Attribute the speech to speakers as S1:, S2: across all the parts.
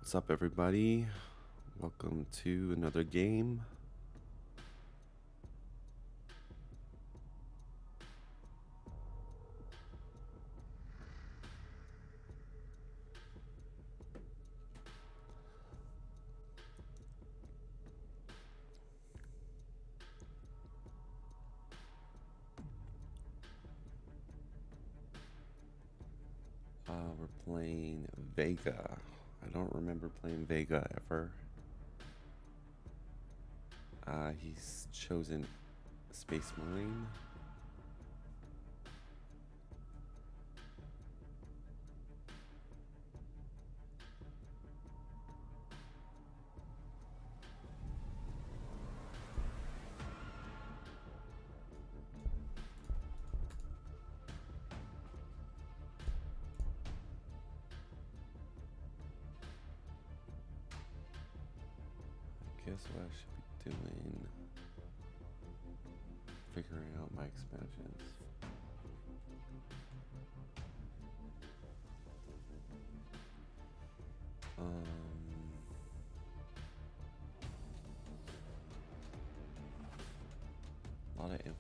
S1: What's up, everybody? Welcome to another game. We're playing Vega. I don't remember playing Vega ever. He's chosen Space Marine. Guess what I should be doing? Figuring out my expansions. A lot of influence.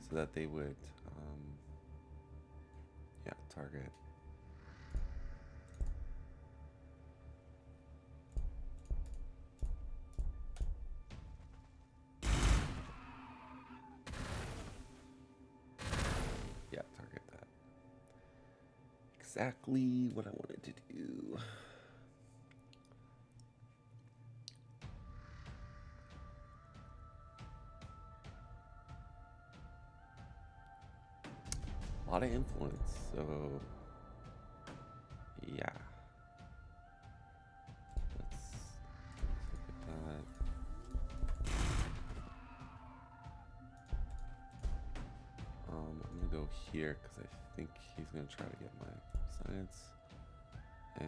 S1: So that they would, target. Yeah, target that. Exactly what I wanted to do. A lot of influence, so yeah. Let's look at that. I'm gonna go here because I think he's gonna try to get my science. And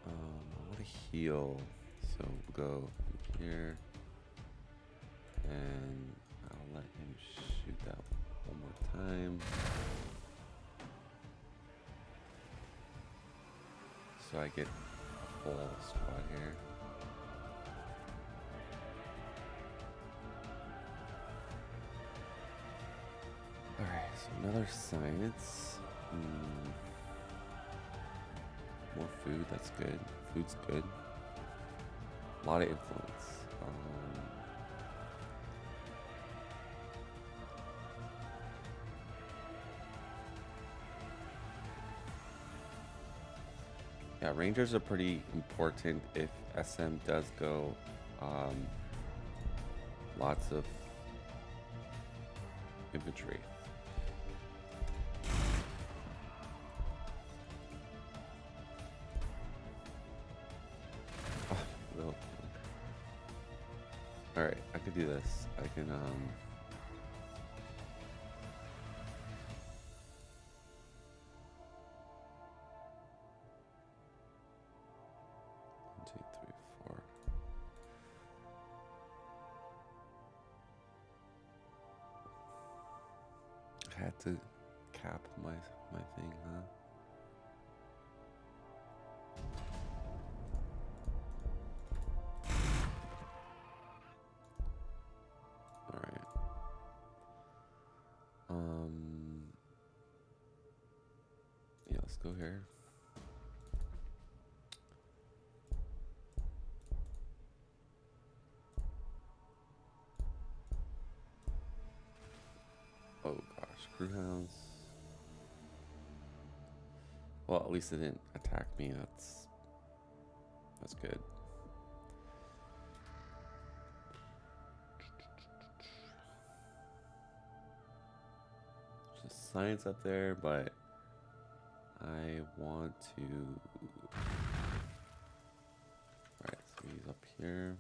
S1: I want to heal, so we'll go here, and I'll let him shoot that one more time. So I get a full squad here. Alright, so another science. More food, that's good. Food's good. A lot of influence. Yeah, Rangers are pretty important if SM does go. Lots of infantry. Alright, I could do this. I can, 1, 2, 3, 4. I had to cap my thing, huh? go here. Oh gosh, crew hounds. Well, at least it didn't attack me. That's good. There's just science up there, but I want to. Alright, so he's up here.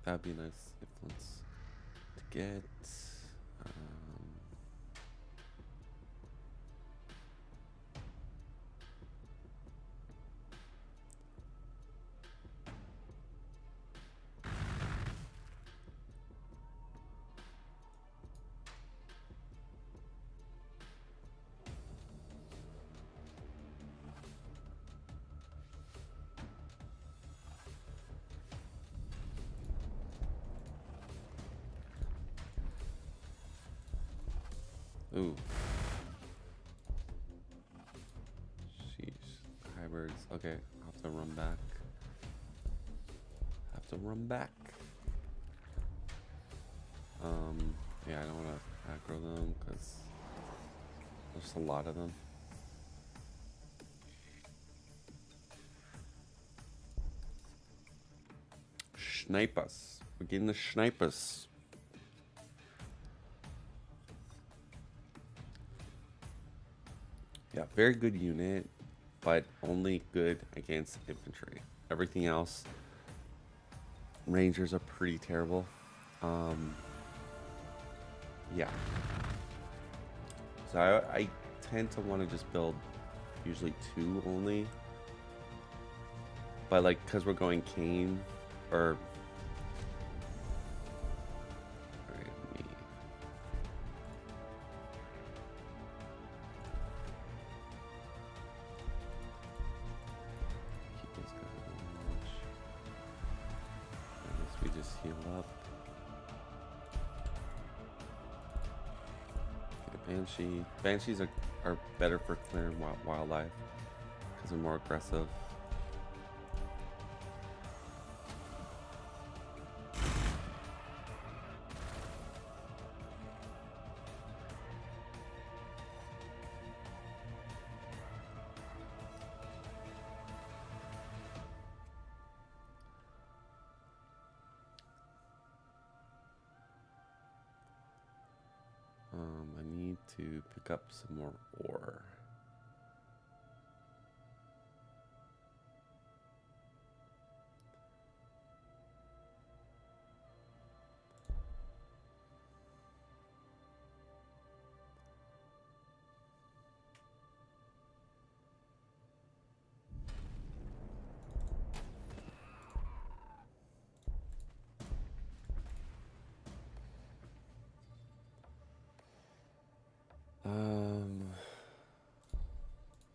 S1: That'd be a nice influence to get. Ooh. Sheesh. Hybrids. Okay, I'll have to run back. Yeah, I don't want to aggro them because there's a lot of them. Snipers. We're getting the snipers. Yeah, very good unit, but only good against infantry. Everything else, rangers are pretty terrible. Yeah. So I tend to want to just build usually 2 only. But like, because we're going Kane, or... Alright, let me... Keep those guys on watch. I guess we just heal up. Banshee. Banshees are better for clearing wildlife because they're more aggressive. I need to pick up some more ore.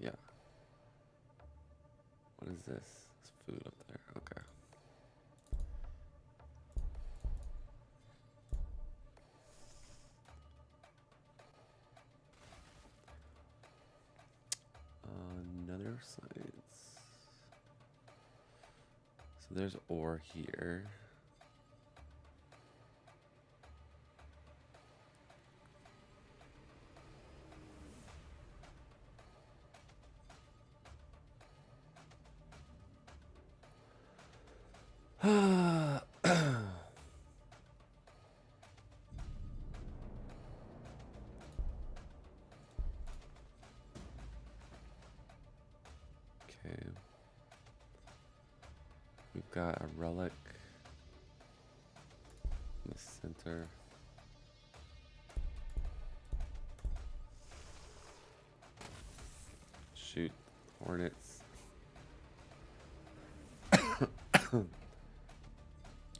S1: Yeah. What is this? It's food up there. Okay. Another science. So there's ore here. Okay. We've got a relic in the center. shoot. Hornets.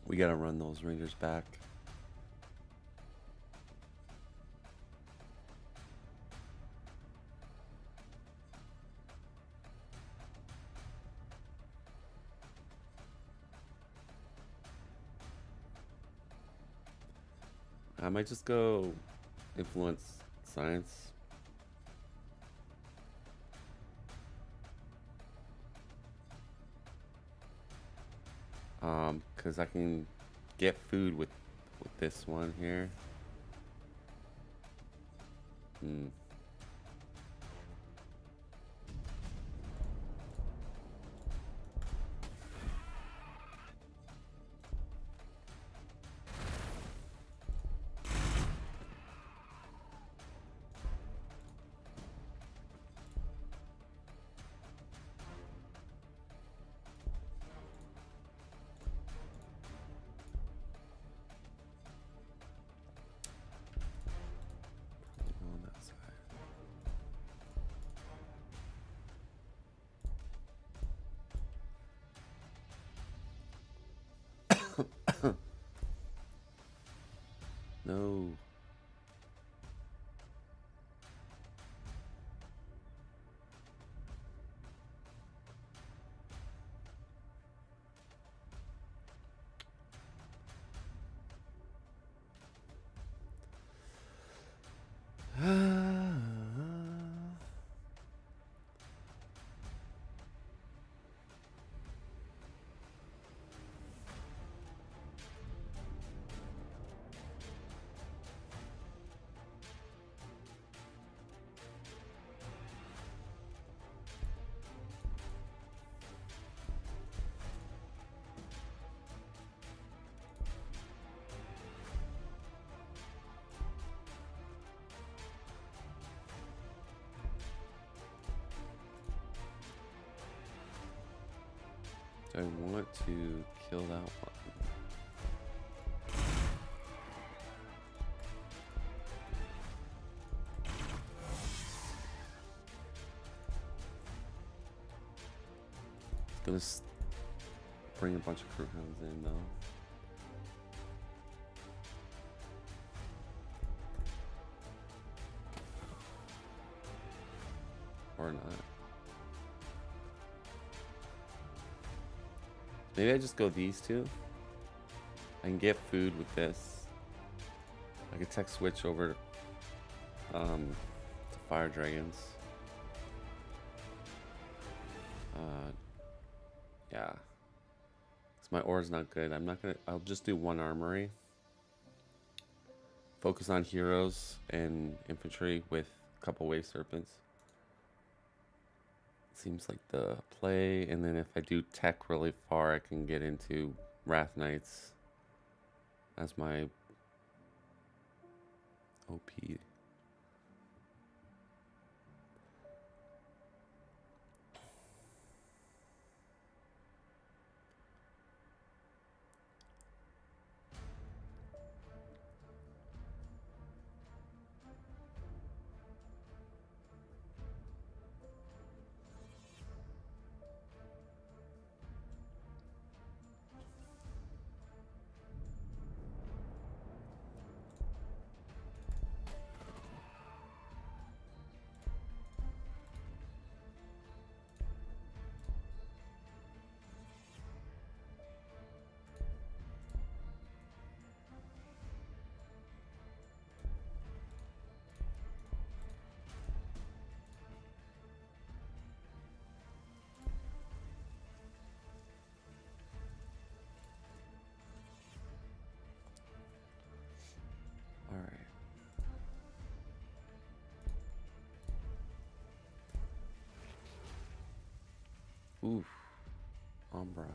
S1: We gotta run those Rangers back. I might just go influence science. Because I can get food with this one here. On that side. No. Do I want to kill that one? It's gonna bring a bunch of crew hounds in though. Or not. Maybe I just go these two. I can get food with this. I could tech switch over to fire dragons. Yeah. 'Cause my ore's not good. I'll just do one armory. Focus on heroes and infantry with a couple wave serpents. Seems like the play, and then if I do tech really far, I can get into Wrath Knights as my OP. Oof. Umbra.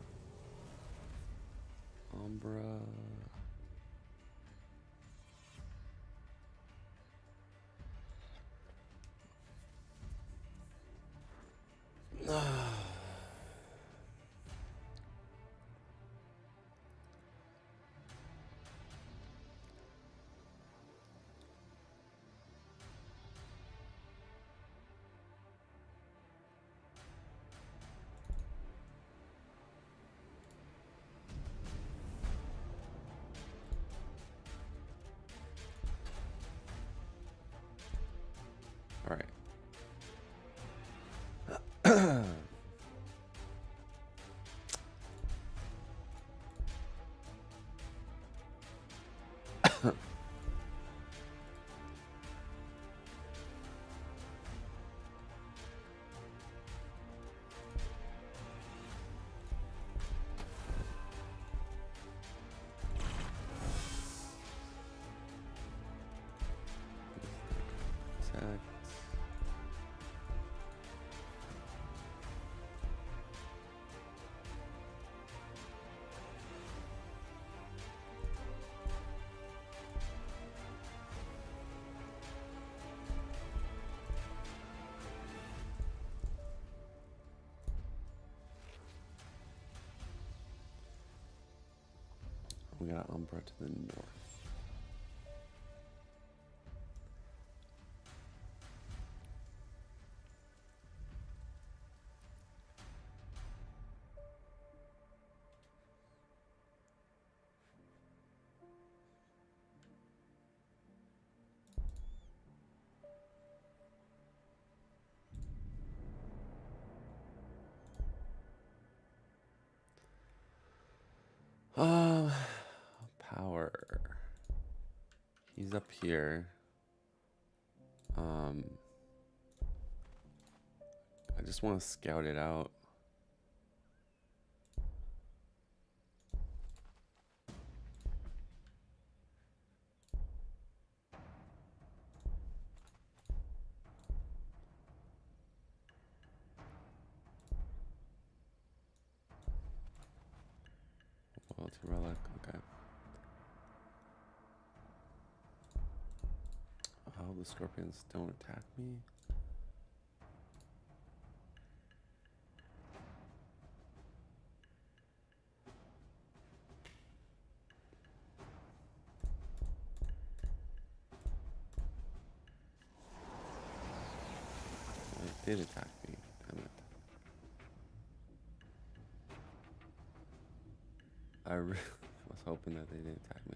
S1: We got Umbra to the north. Power. He's up here. I just want to scout it out. Loyalty relic, okay. Oh, the scorpions don't attack me. It did attack me, damn it. I really was hoping that they didn't attack me.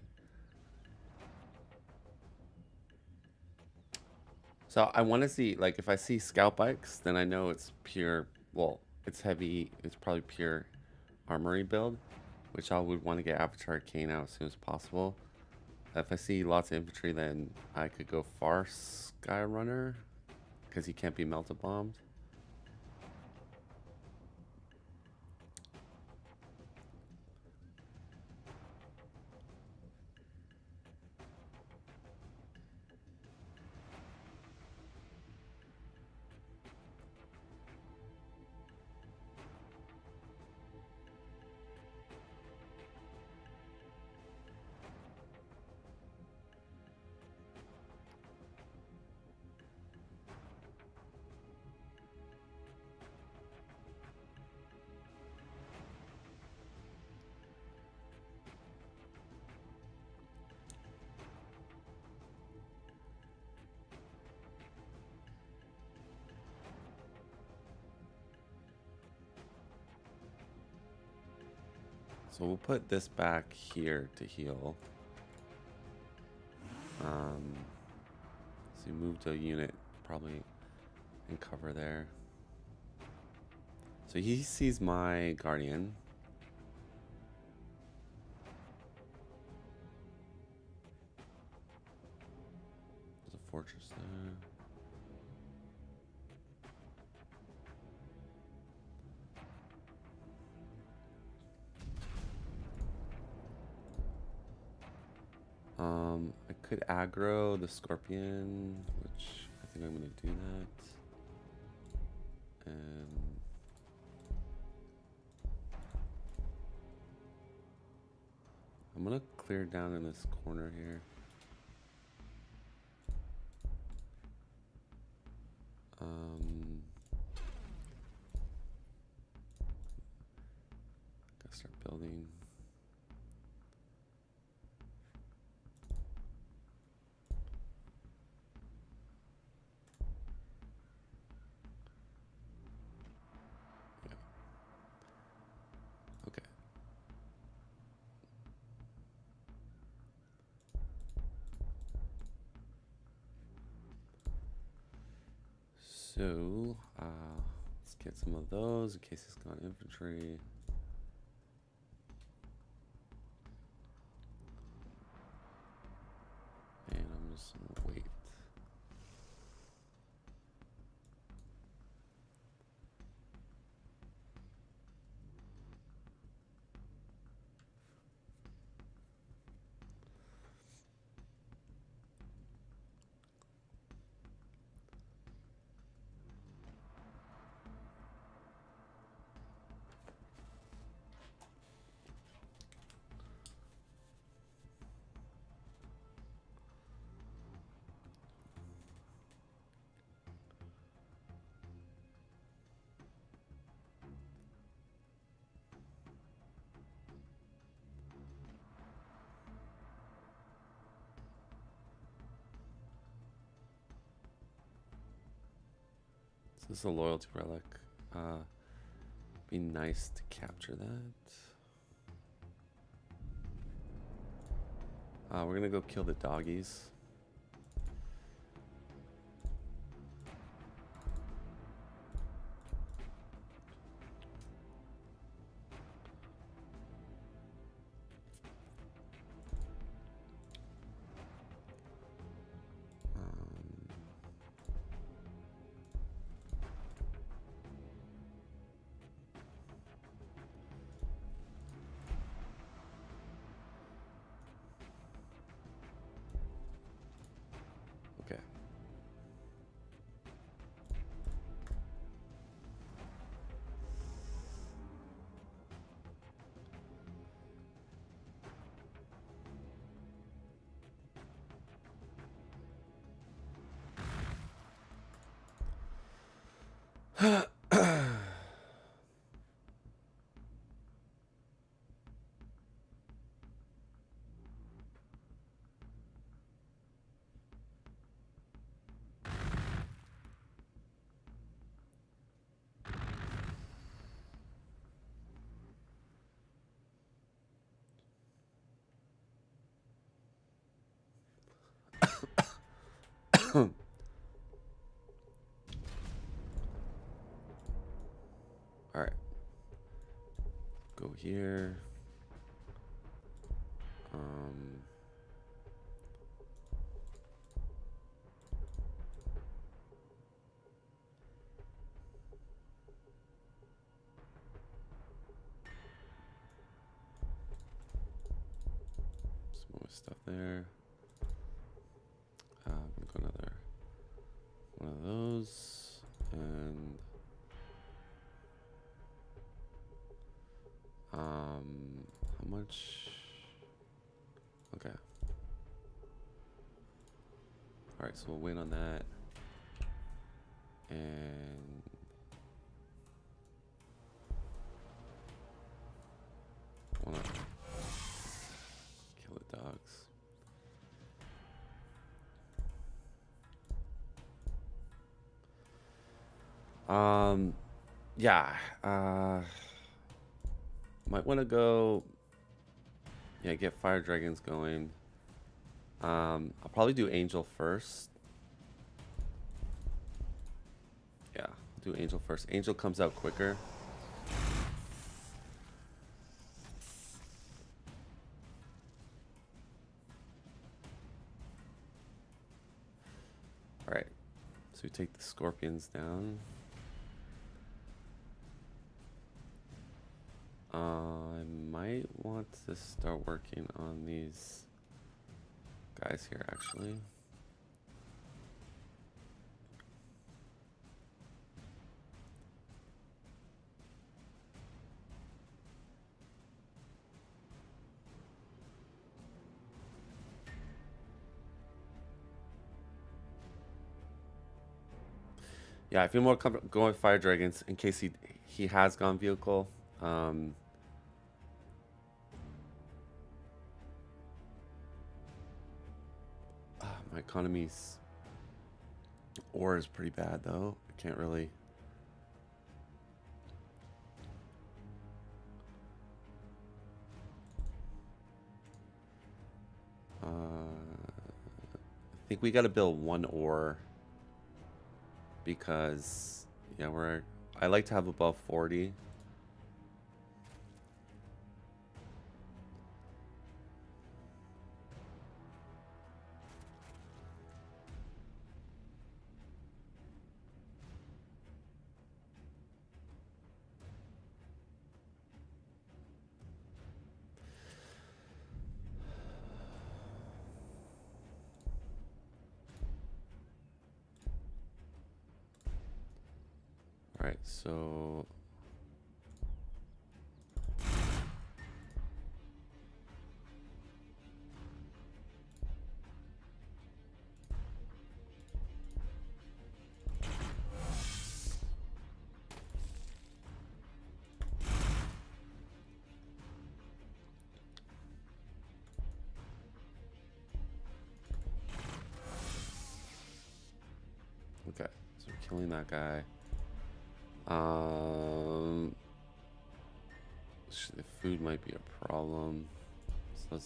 S1: So I want to see, like, if I see scout bikes, then I know it's pure, well, it's heavy, it's probably pure armory build, which I would want to get Avatar Arcane out as soon as possible. If I see lots of infantry, then I could go Far Sky Runner, because he can't be melted bombed. So we'll put this back here to heal. So you move to a unit, probably in cover there. So he sees my guardian. There's a fortress there. I could aggro the scorpion, which I think I'm gonna do that. And I'm gonna clear down in this corner here. Gotta start building. Okay. So, let's Get some of those in case he's got infantry. And I'm just gonna wait. This is a loyalty relic. Be nice to capture that. We're gonna go kill the doggies. Okay. All right. Go here. Some more stuff there. I'm gonna go another one of those, and how much? Okay. All right, so we'll wait on that, and wanna kill the dogs. Yeah. Might want to go. Yeah, get fire dragons going. I'll probably do angel first. Yeah, do angel first. Angel comes out quicker. All right. So we take the scorpions down. I might want to start working on these guys here, actually. Yeah, I feel more comfortable going with fire dragons in case he has gone vehicle. My economy's ore is pretty bad though. I can't really. I think we got to build one ore because yeah, I like to have above 40. All right, so okay, so we're killing that guy. The food might be a problem. So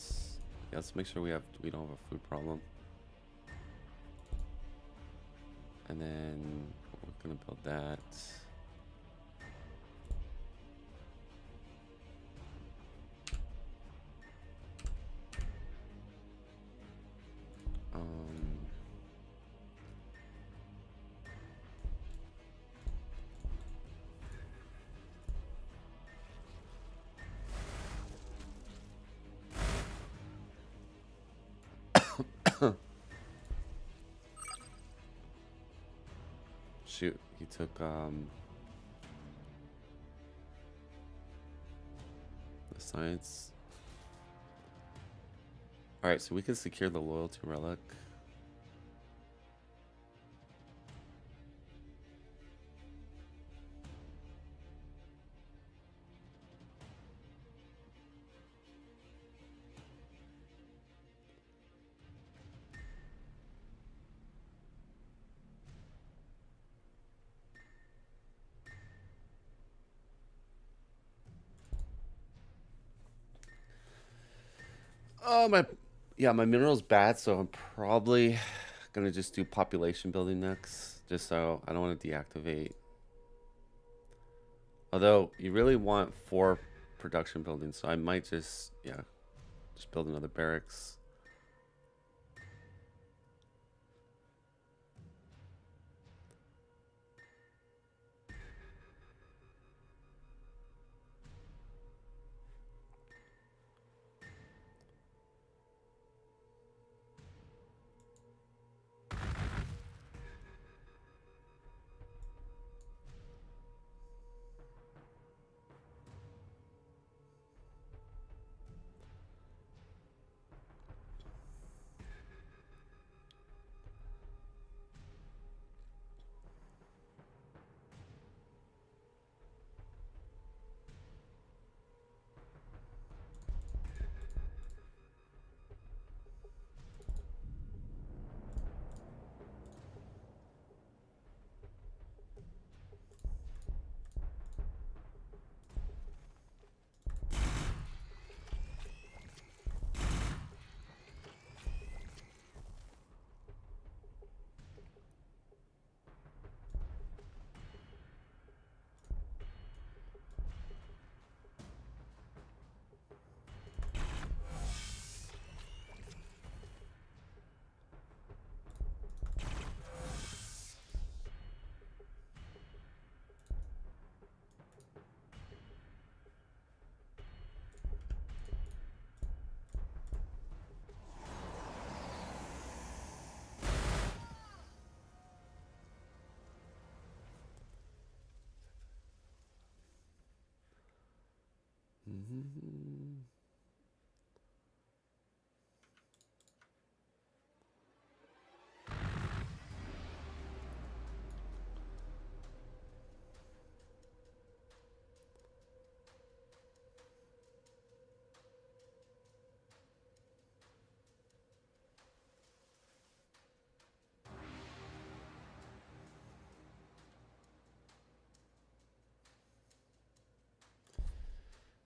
S1: let's make sure we don't have a food problem. And then we're gonna build that. Shoot, he took the science. All right, so we can secure the loyalty relic. Oh my, yeah, my mineral's bad, so I'm probably gonna just do population building next, just so I don't want to deactivate. Although you really want 4 production buildings, so I might just build another barracks.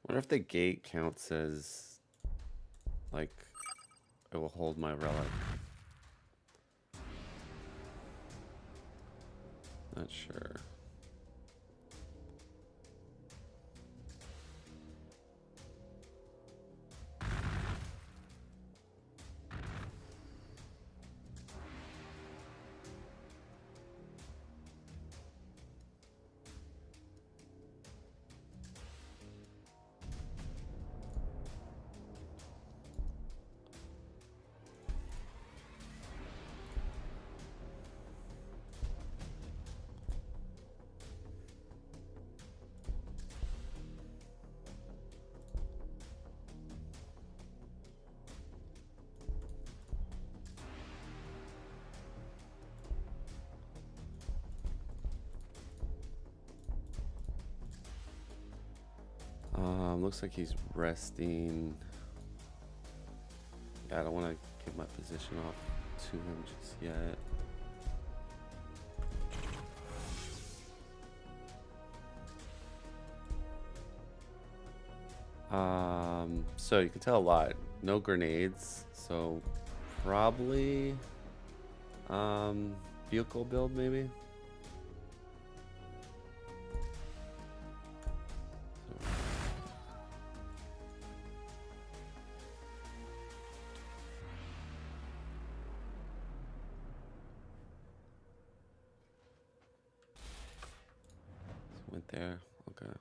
S1: Wonder if the gate counts as, like, it will hold my relic. Not sure. Looks like he's resting. Yeah, I don't want to give my position off to him just yet. So you can tell a lot. No grenades, so probably vehicle build maybe. Went there. Okay.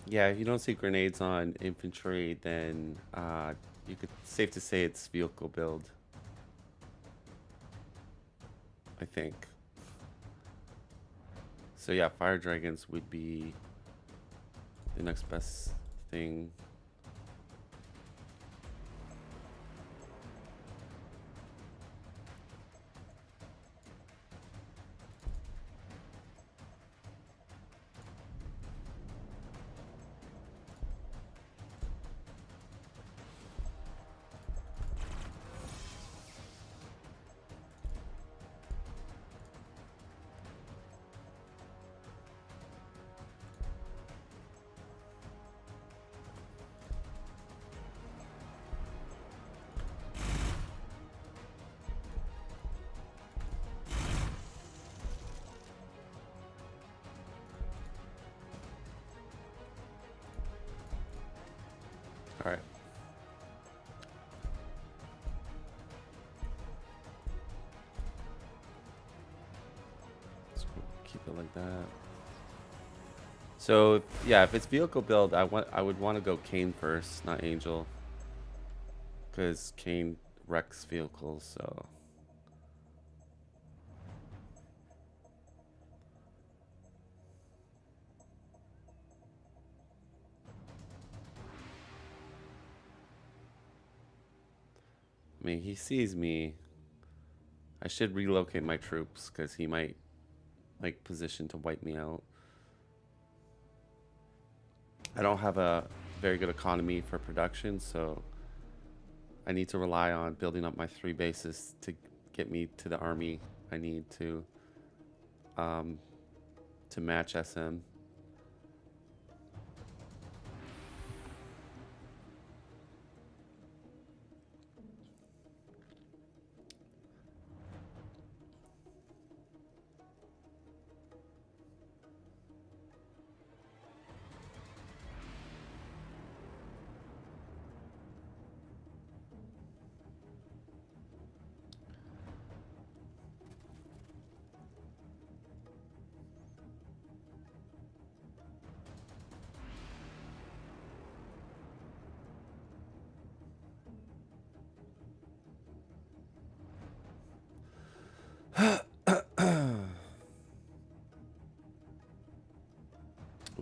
S1: Yeah, if you don't see grenades on infantry, then you could safe to say it's vehicle build. I think. So yeah, fire dragons would be the next best thing. All right. Let's keep it like that. So yeah, if it's vehicle build, I would want to go Kane first, not Angel, because Kane wrecks vehicles. So I mean, he sees me. I should relocate my troops because he might like position to wipe me out. I don't have a very good economy for production, so I need to rely on building up my 3 bases to get me to the army I need to match SM.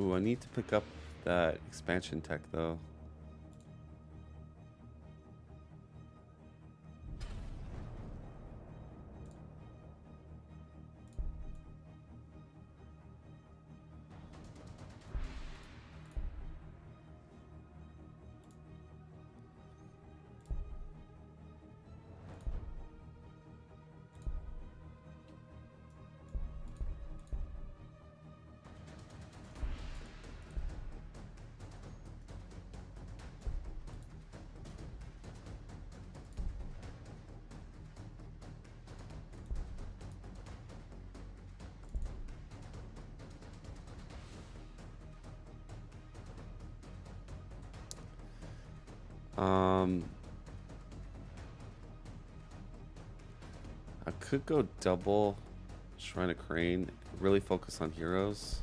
S1: Ooh, I need to pick up that expansion tech though. I could go double Shrine of Crane, really focus on heroes.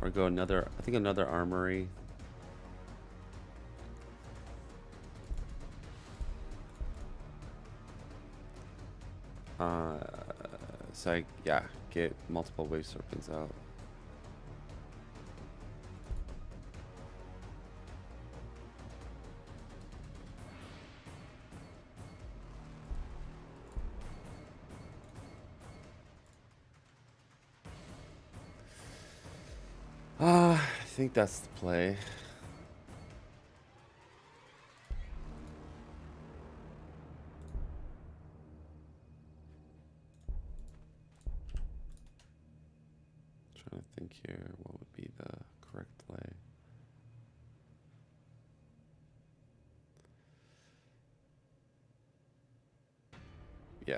S1: Or go another, I think another armory. So yeah, get multiple wave serpents out. I think that's the play. Trying to think here, what would be the correct play? Yeah.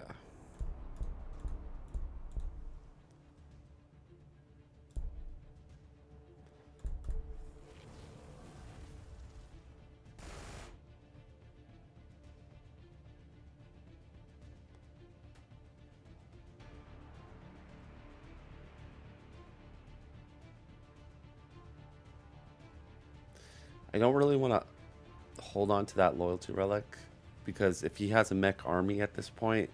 S1: I don't really want to hold on to that loyalty relic because if he has a mech army at this point,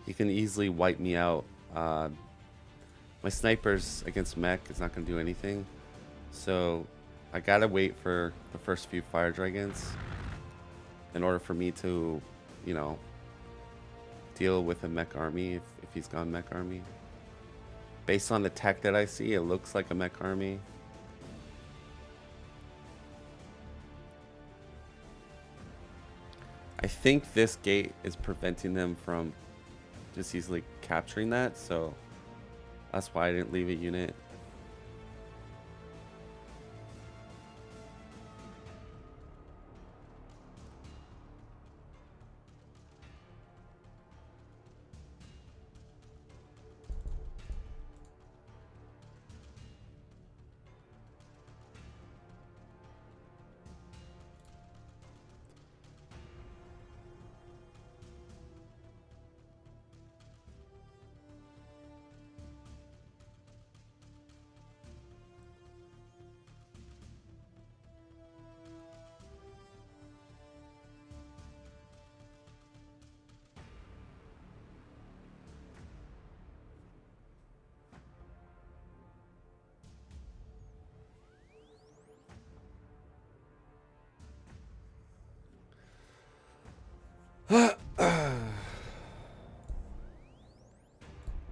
S1: he can easily wipe me out. My snipers against mech is not going to do anything, so I gotta wait for the first few fire dragons in order for me to, you know, deal with a mech army if he's gone mech army. Based on the tech that I see, it looks like a mech army. I think this gate is preventing them from just easily capturing that, so that's why I didn't leave a unit.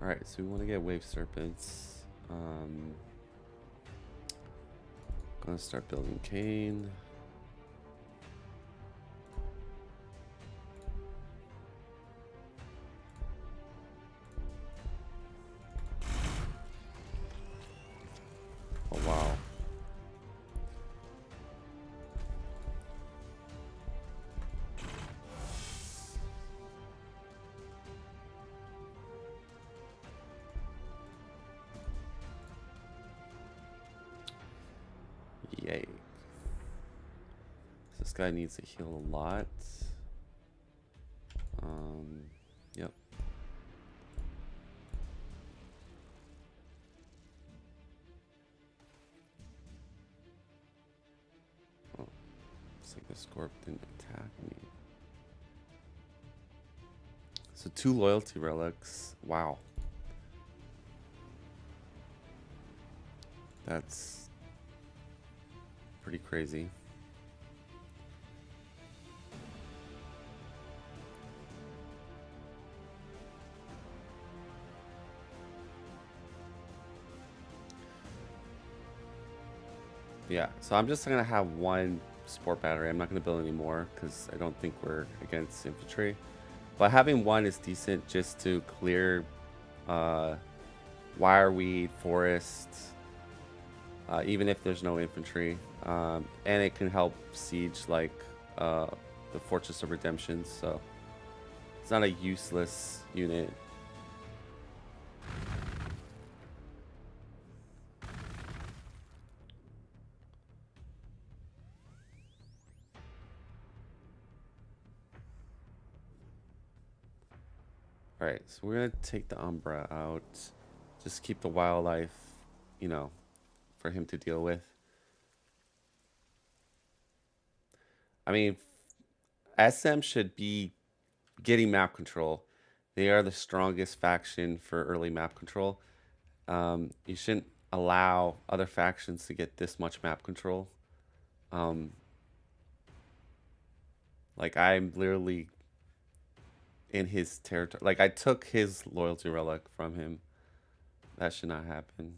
S1: Alright, so we want to get wave serpents. Gonna start building cane. Oh wow. Yay. This guy needs to heal a lot. Yep. Oh, looks like the Scorp didn't attack me. So 2 loyalty relics. Wow. That's pretty crazy. Yeah, so I'm just gonna have 1 sport battery. I'm not gonna build any more because I don't think we're against infantry. But having 1 is decent just to clear wireweed, forest, even if there's no infantry. And it can help siege like the Fortress of Redemption, so it's not a useless unit. Alright, so we're gonna take the Umbra out. Just keep the wildlife, you know, for him to deal with. I mean, SM should be getting map control. They are the strongest faction for early map control. You shouldn't allow other factions to get this much map control. Um, like I'm literally in his territory. Like I took his loyalty relic from him. That should not happen.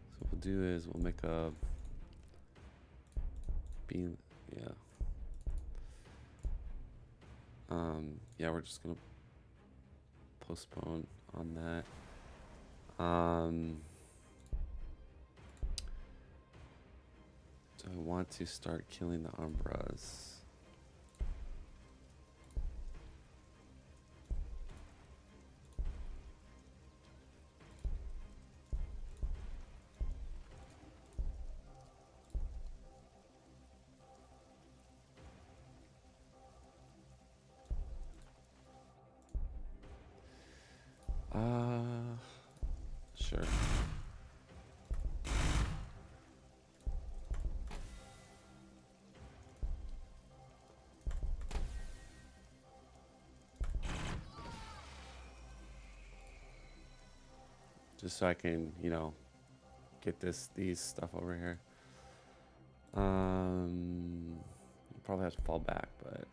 S1: So what we'll do is we'll make a beam. Yeah. Yeah, we're just gonna postpone on that. Do I want to start killing the Umbras? Sure. Just so I can, you know, get these stuff over here. Probably have to fall back, but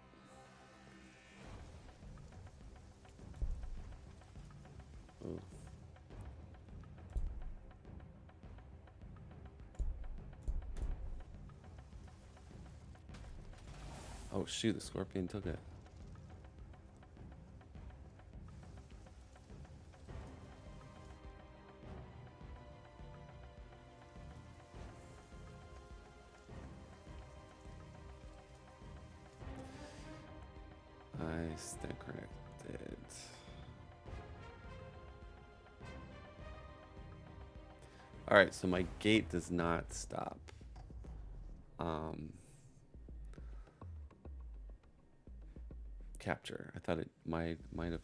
S1: ooh. Oh shoot, the scorpion took it. I stand corrected. Alright, so my gate does not stop. Capture. I thought it might have.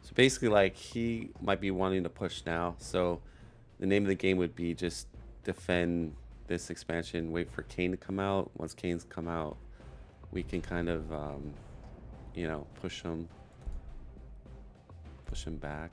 S1: So basically, like, he might be wanting to push now. So the name of the game would be just defend this expansion, wait for Kane to come out. Once Kane's come out, we can kind of, you know, push him back.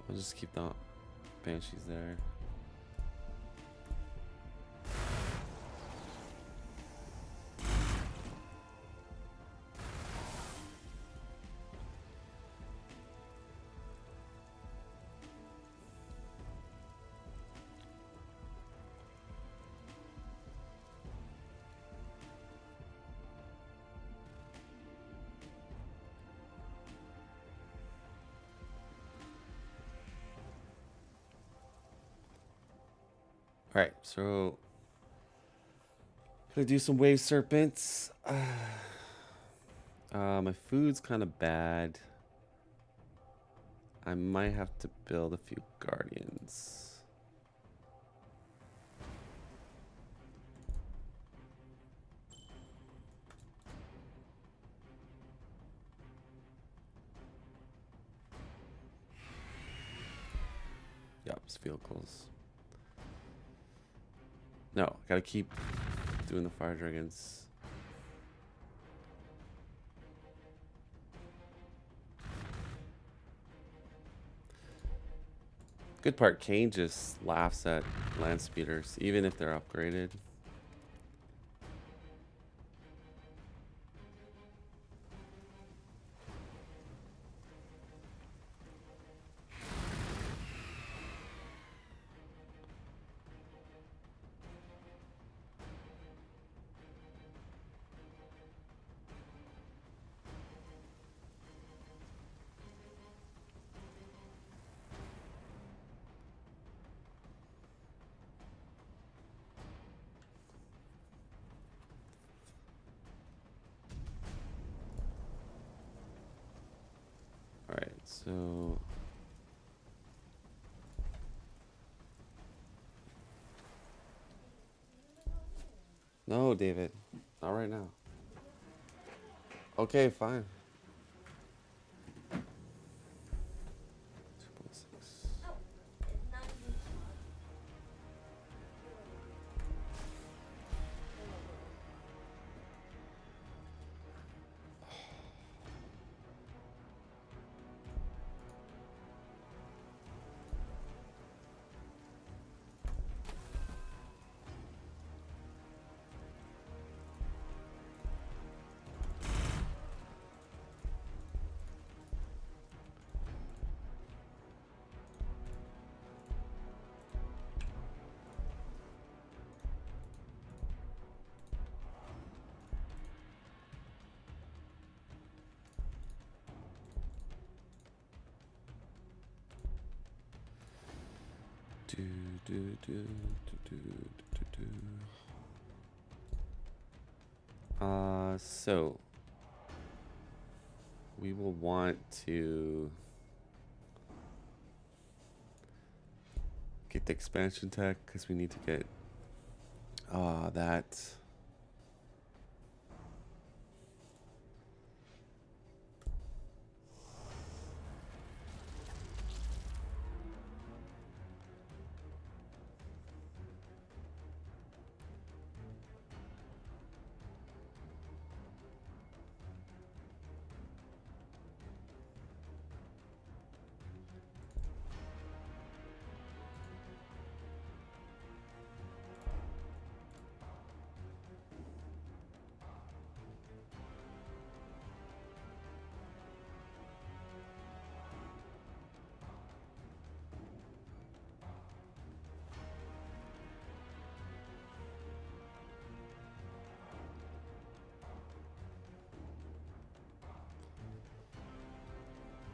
S1: I'll just keep the banshees there. Alright, so gonna do some wave serpents. My food's kind of bad. I might have to build a few guardians. Yep, it's vehicles. No, gotta keep doing the fire dragons. Good part, Kane just laughs at land speeders, even if they're upgraded. Alright, so no, David. Not right now. Okay, fine. 2.6. Do, do, do, do, do, do, do. So we will want to get the expansion tech because we need to get that.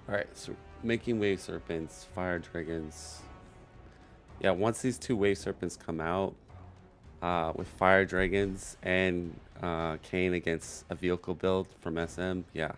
S1: All right, so making wave serpents, fire dragons. Yeah, once these two wave serpents come out, with fire dragons and Kane against a vehicle build from SM, yeah.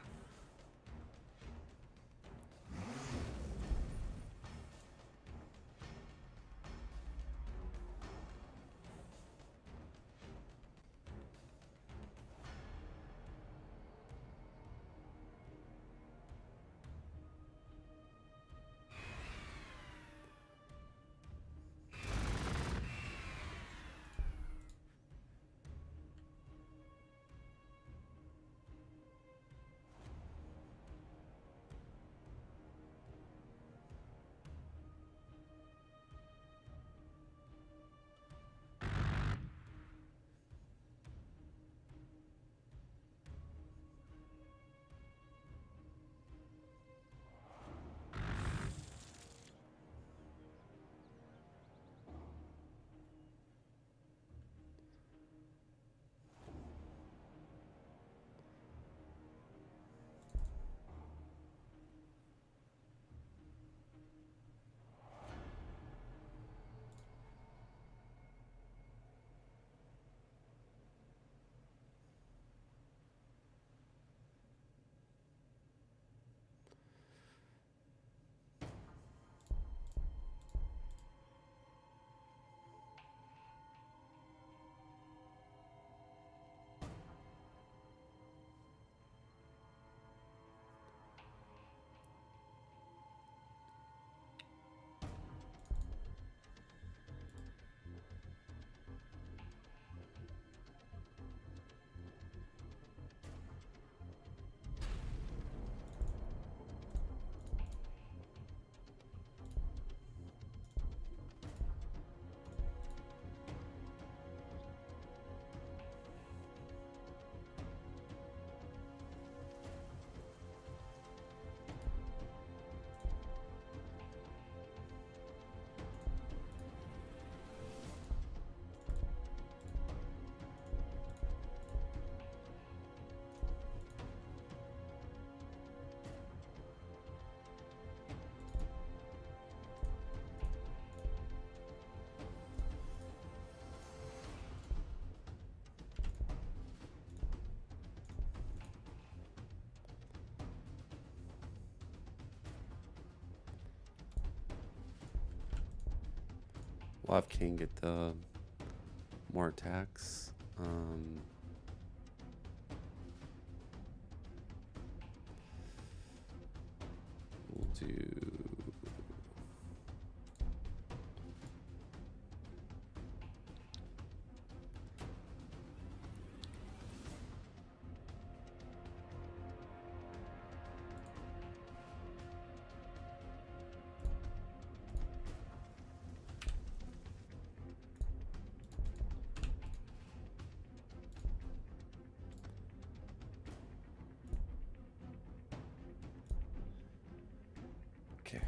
S1: We'll have Kane get the more attacks. We'll do. Okay.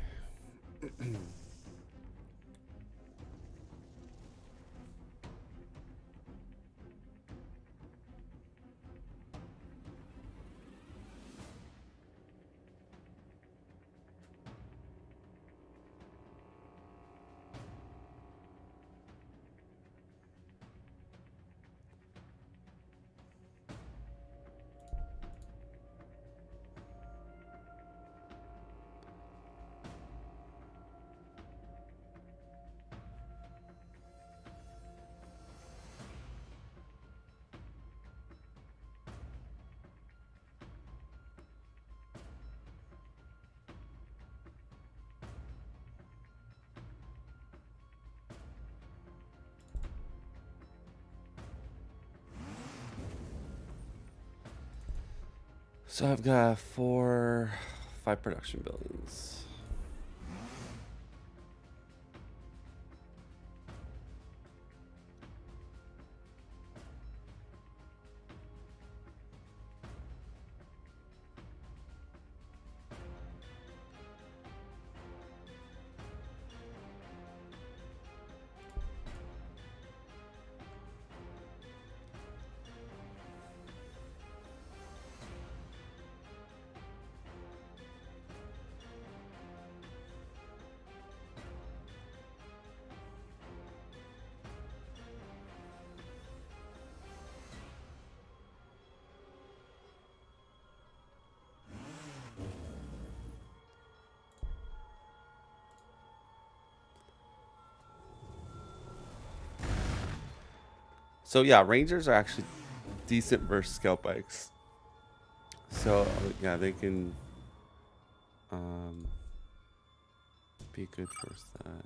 S1: So I've got 5 production buildings. So yeah, Rangers are actually decent versus scout bikes. So yeah, they can be good versus that.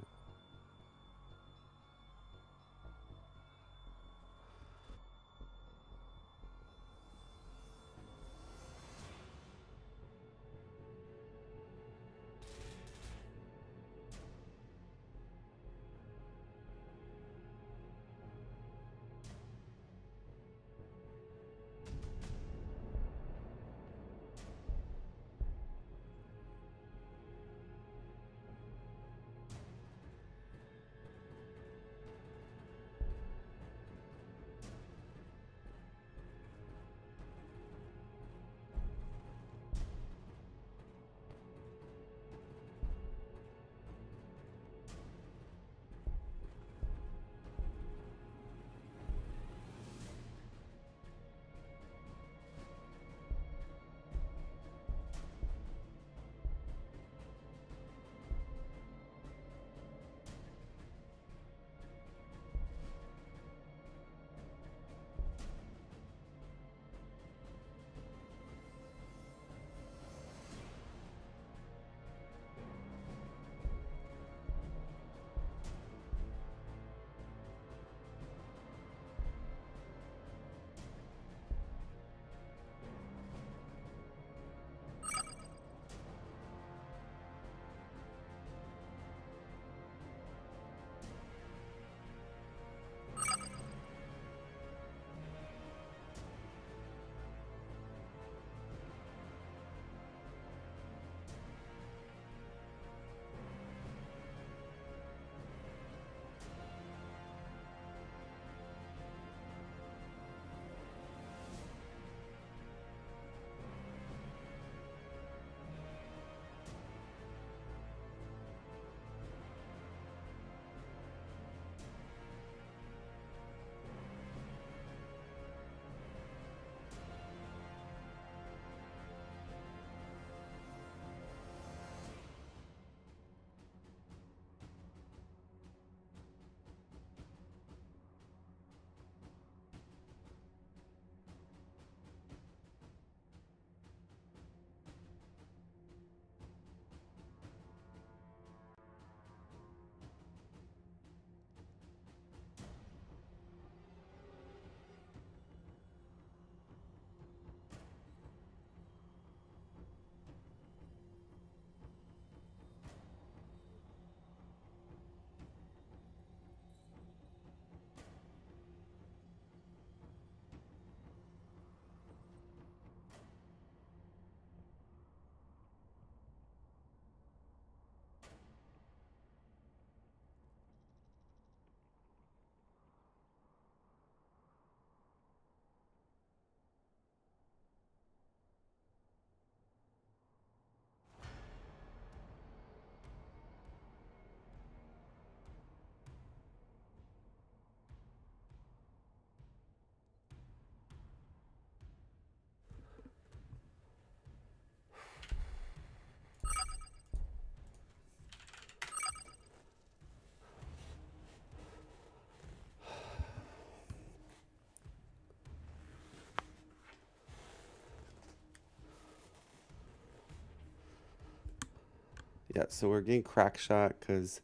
S1: Yeah, so we're getting crack shot because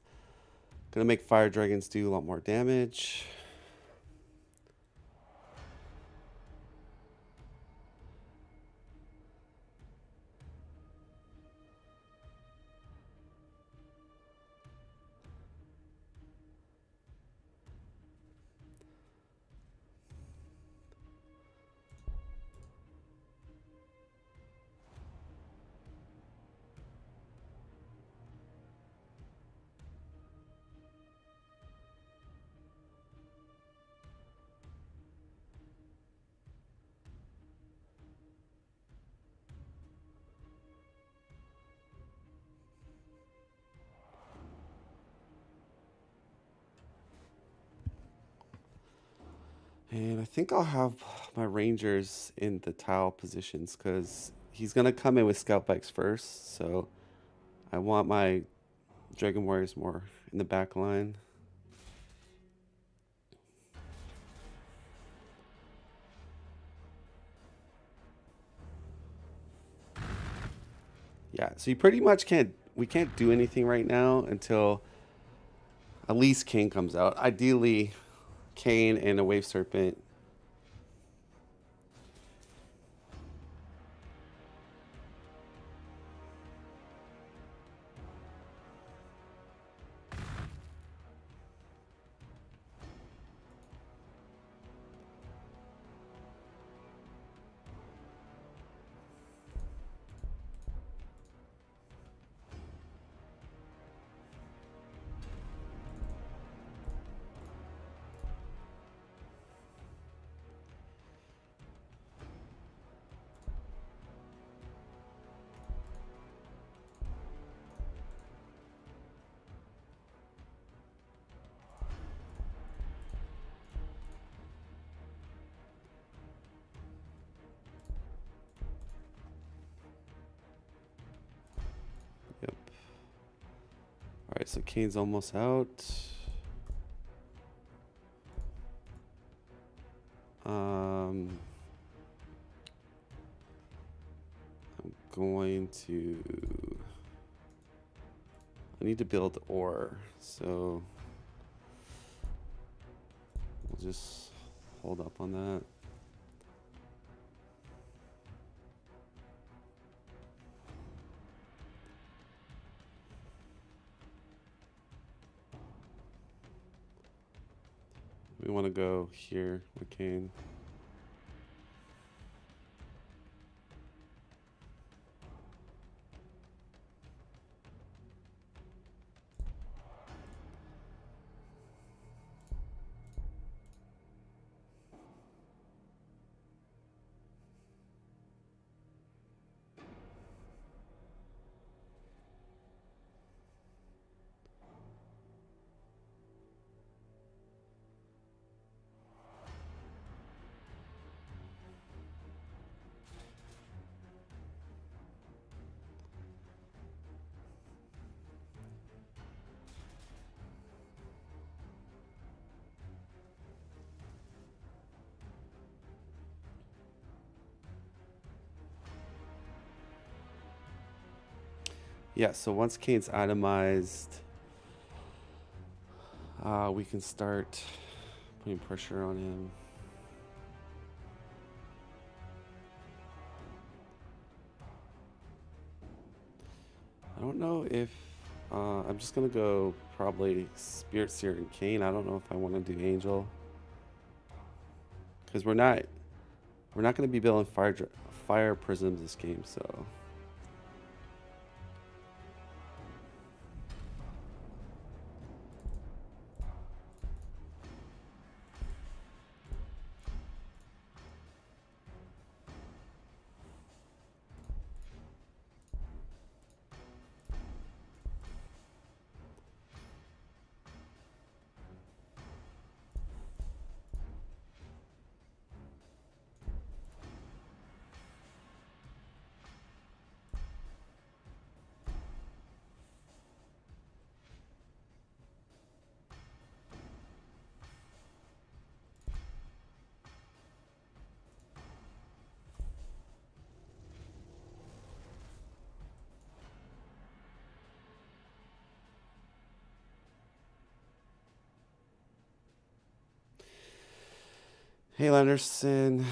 S1: gonna make fire dragons do a lot more damage. And I think I'll have my rangers in the tile positions because he's gonna come in with scout bikes first. So I want my dragon warriors more in the back line. Yeah, so you pretty much can't. We can't do anything right now until at least Kane comes out. Ideally, Kane and a wave serpent. Yep. All right, so Kane's almost out. I'm going to. I need to build ore, so we'll just hold up on that. We want to go here with Kane. Yeah, so once Kane's itemized, we can start putting pressure on him. I don't know if I'm just gonna go probably Spirit Seer and Kane. I don't know if I want to do Angel because we're not gonna be building fire prisms this game, so. Hey, Lenderson.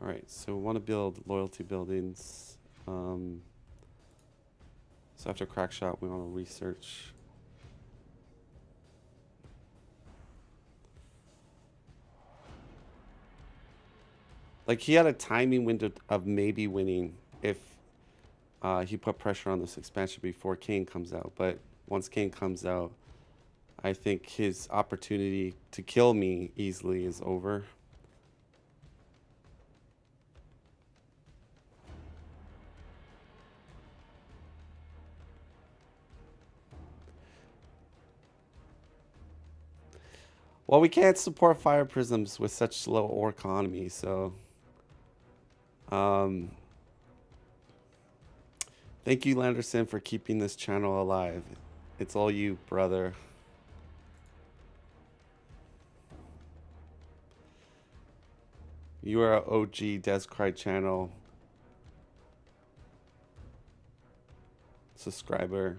S1: All right, so we want to build loyalty buildings. So after Crackshot, we want to research. Like, he had a timing window of maybe winning if he put pressure on this expansion before Kane comes out. But once Kane comes out, I think his opportunity to kill me easily is over. Well, we can't support fire prisms with such low ore economy, so thank you, Landerson, for keeping this channel alive. It's all you, brother. You are an OG Descry channel subscriber.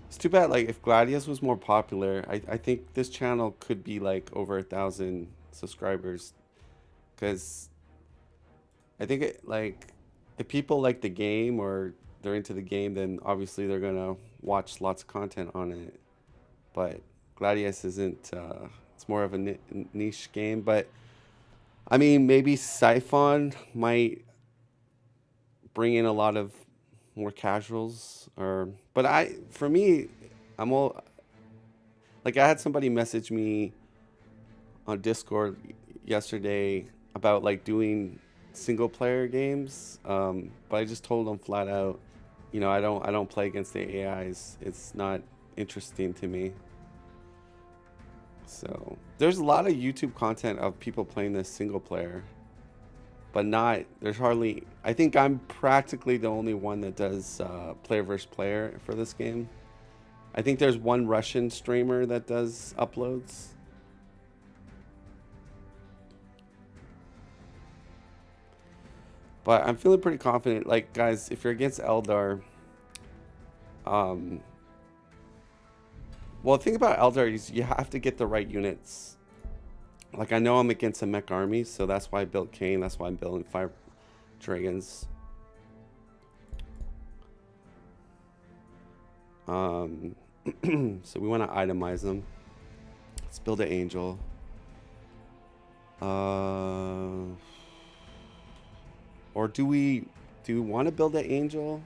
S1: It's too bad, like, if Gladius was more popular, I think this channel could be, like, over 1,000 subscribers. Because I think, like, if people like the game or they're into the game, then obviously they're going to watch lots of content on it. But Gladius isn't, it's more of a niche game. But, I mean, maybe Siphon might bring in a lot of more casuals, or but for me, I'm all like, I had somebody message me on Discord yesterday about like doing single player games, but I just told them flat out, you know, I don't play against the AIs. It's not interesting to me. So there's a lot of YouTube content of people playing this single player, but there's hardly, I think I'm practically the only one that does player versus player for this game. I think there's one Russian streamer that does uploads. But I'm feeling pretty confident. Like, guys, if you're against Eldar, well, the thing about Eldar is you have to get the right units. Like, I know I'm against a mech army, so that's why I built Kane. That's why I'm building Fire Dragons. So we want to itemize them. Let's build an angel. Or do we want to build an angel?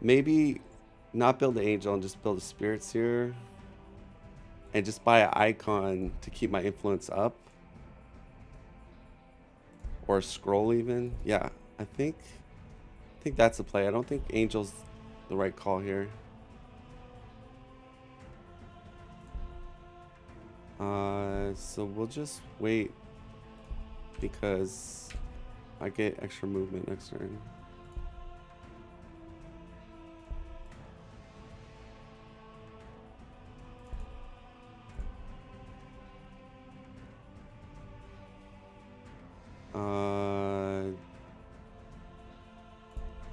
S1: Maybe not build an angel and just build a spirit seer. And just buy an icon to keep my influence up. Or a scroll even. Yeah, I think that's the play. I don't think angel's the right call here. So we'll just wait because I get extra movement next turn.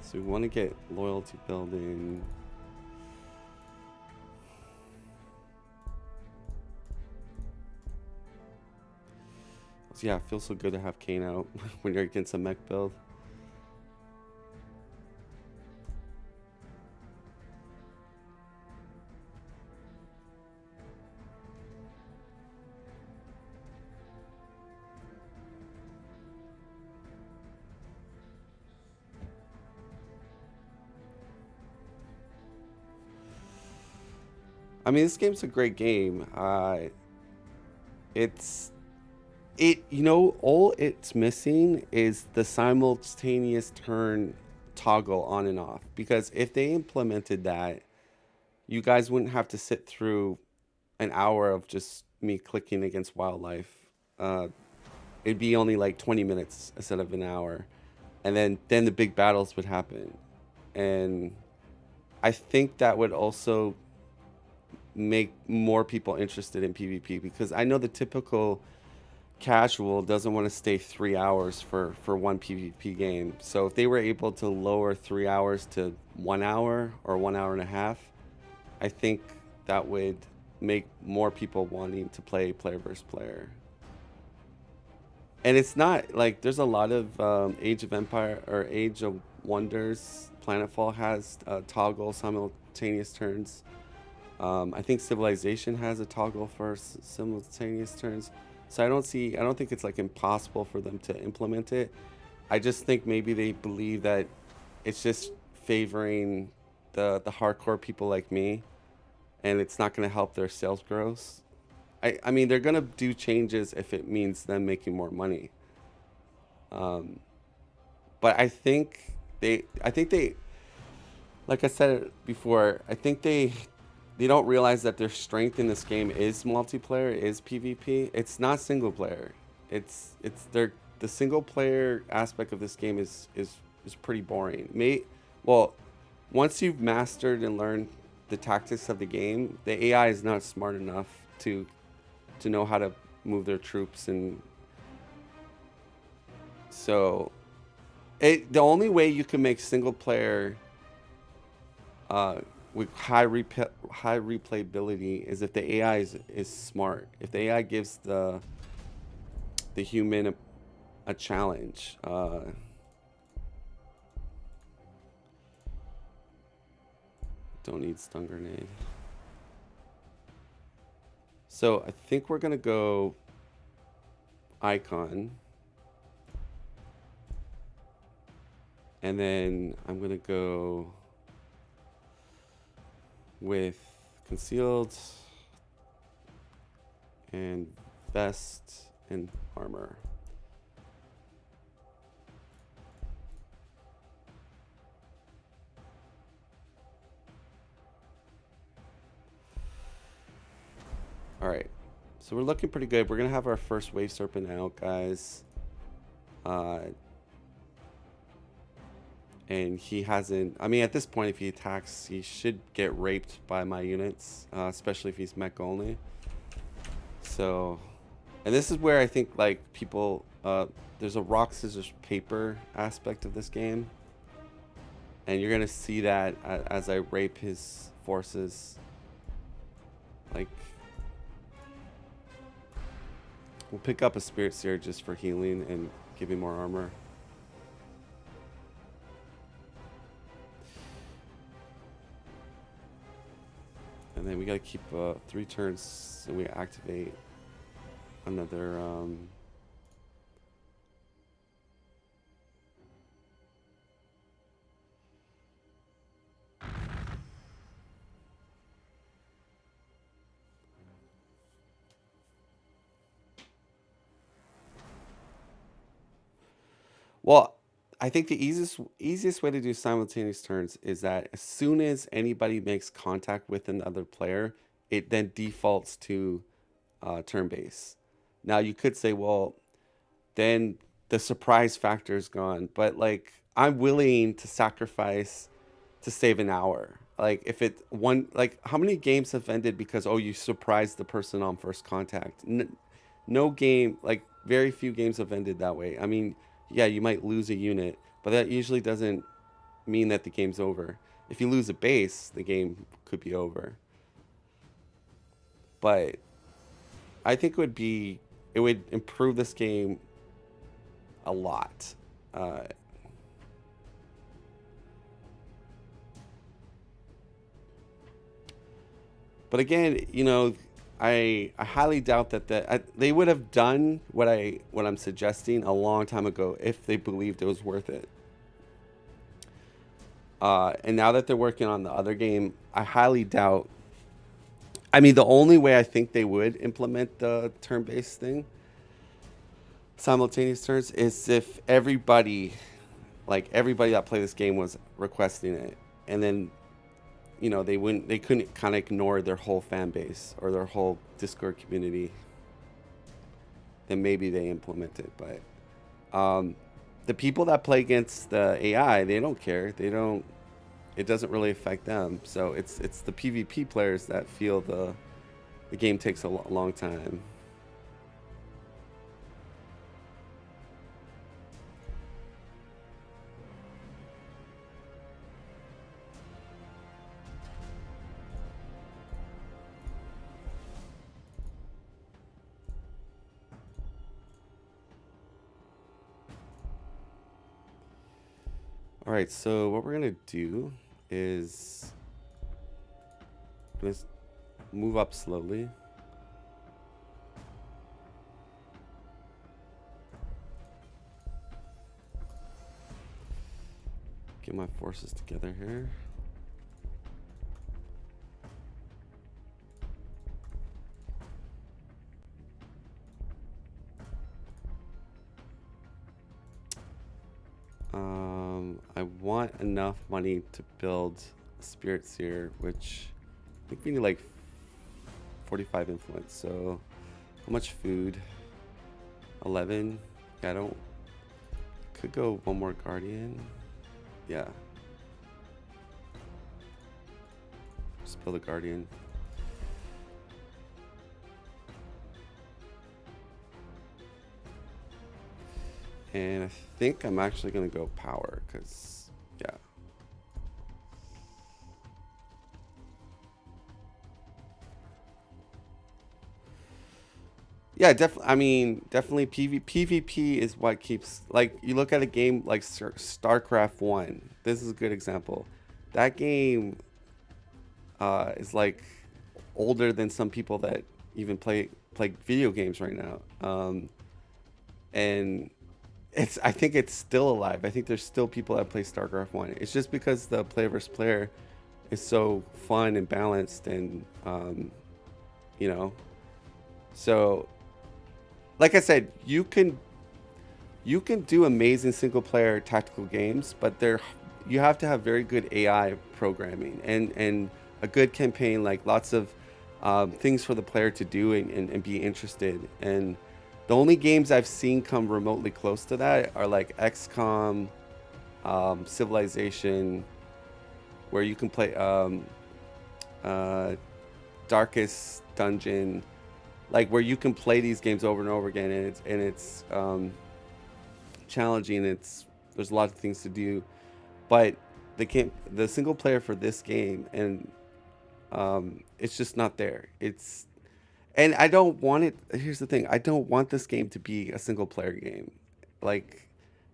S1: So we want to get loyalty building. So yeah, it feels so good to have Kane out when you're against a mech build. I mean, this game's a great game. You know, all it's missing is the simultaneous turn toggle on and off. Because if they implemented that, you guys wouldn't have to sit through an hour of just me clicking against wildlife. It'd be only like 20 minutes instead of an hour. And then the big battles would happen. And I think that would also make more people interested in PvP, because I know the typical casual doesn't want to stay 3 hours for one PvP game. So if they were able to lower 3 hours to 1 hour or 1 hour and a half, I think that would make more people wanting to play player versus player. And it's not like there's a lot of Age of Empire or Age of Wonders. Planetfall has toggle simultaneous turns. I think Civilization has a toggle for simultaneous turns. So I don't think it's like impossible for them to implement it. I just think maybe they believe that it's just favoring the hardcore people like me, and it's not going to help their sales growth. I mean, they're going to do changes if it means them making more money. But I think they, like I said before, I think they don't realize that their strength in this game is multiplayer, is PvP. It's not single player. It's the single player aspect of this game is pretty boring. Well, once you've mastered and learned the tactics of the game, the AI is not smart enough to know how to move their troops, and so the only way you can make single player with high replayability is if the AI is smart. If the AI gives the human a challenge. Don't need stun grenade. So I think we're gonna go icon, and then I'm gonna go with concealed and vest and armor. All right, so we're looking pretty good. We're gonna have our first wave serpent out, guys. And he hasn't, I mean, at this point, if he attacks, he should get raped by my units, especially if he's mech only. So, and this is where I think, like, people, there's a rock, scissors, paper aspect of this game. And you're going to see that as I rape his forces. Like, we'll pick up a Spirit Seer just for healing and giving more armor. And then we gotta keep 3 turns, and we activate another well, I think the easiest way to do simultaneous turns is that as soon as anybody makes contact with another player, it then defaults to turn base. Now you could say, well, then the surprise factor is gone, but like I'm willing to sacrifice to save an hour. Like if it one, like how many games have ended because, oh, you surprised the person on first contact? No game, like very few games have ended that way. I mean, yeah, you might lose a unit, but that usually doesn't mean that the game's over. If you lose a base, the game could be over. But I think it would improve this game a lot. But again, you know, I highly doubt that they would have done what I'm suggesting a long time ago if they believed it was worth it. And now that they're working on the other game, I highly doubt. I mean, the only way I think they would implement the turn-based thing, simultaneous turns, is if everybody that played this game was requesting it, and then, you know, they couldn't kind of ignore their whole fan base or their whole Discord community. Then maybe they implement it. But the people that play against the AI, they don't care. it doesn't really affect them. So it's the PvP players that feel the game takes a long time. All right, so what we're gonna do is let's move up slowly. Get my forces together here. I want enough money to build a Spirit Seer, which I think we need like 45 influence. So how much food? 11. Yeah, I don't. Could go one more Guardian. Yeah. Just build a Guardian. And I think I'm actually going to go power because, yeah. Yeah, definitely. I mean, definitely PvP is what keeps, like, you look at a game like StarCraft 1. This is a good example. That game is like older than some people that even play video games right now. And I think it's still alive. I think there's still people that play StarCraft 1. It's just because the player versus player is so fun and balanced and you know. So like I said, you can do amazing single player tactical games, but you have to have very good AI programming and a good campaign, like lots of things for the player to do and be interested. And the only games I've seen come remotely close to that are like XCOM, Civilization, where you can play Darkest Dungeon, like where you can play these games over and over again, and it's challenging. There's a lot of things to do, but the single player for this game, and it's just not there. And I don't want it. Here's the thing. I don't want this game to be a single player game. Like,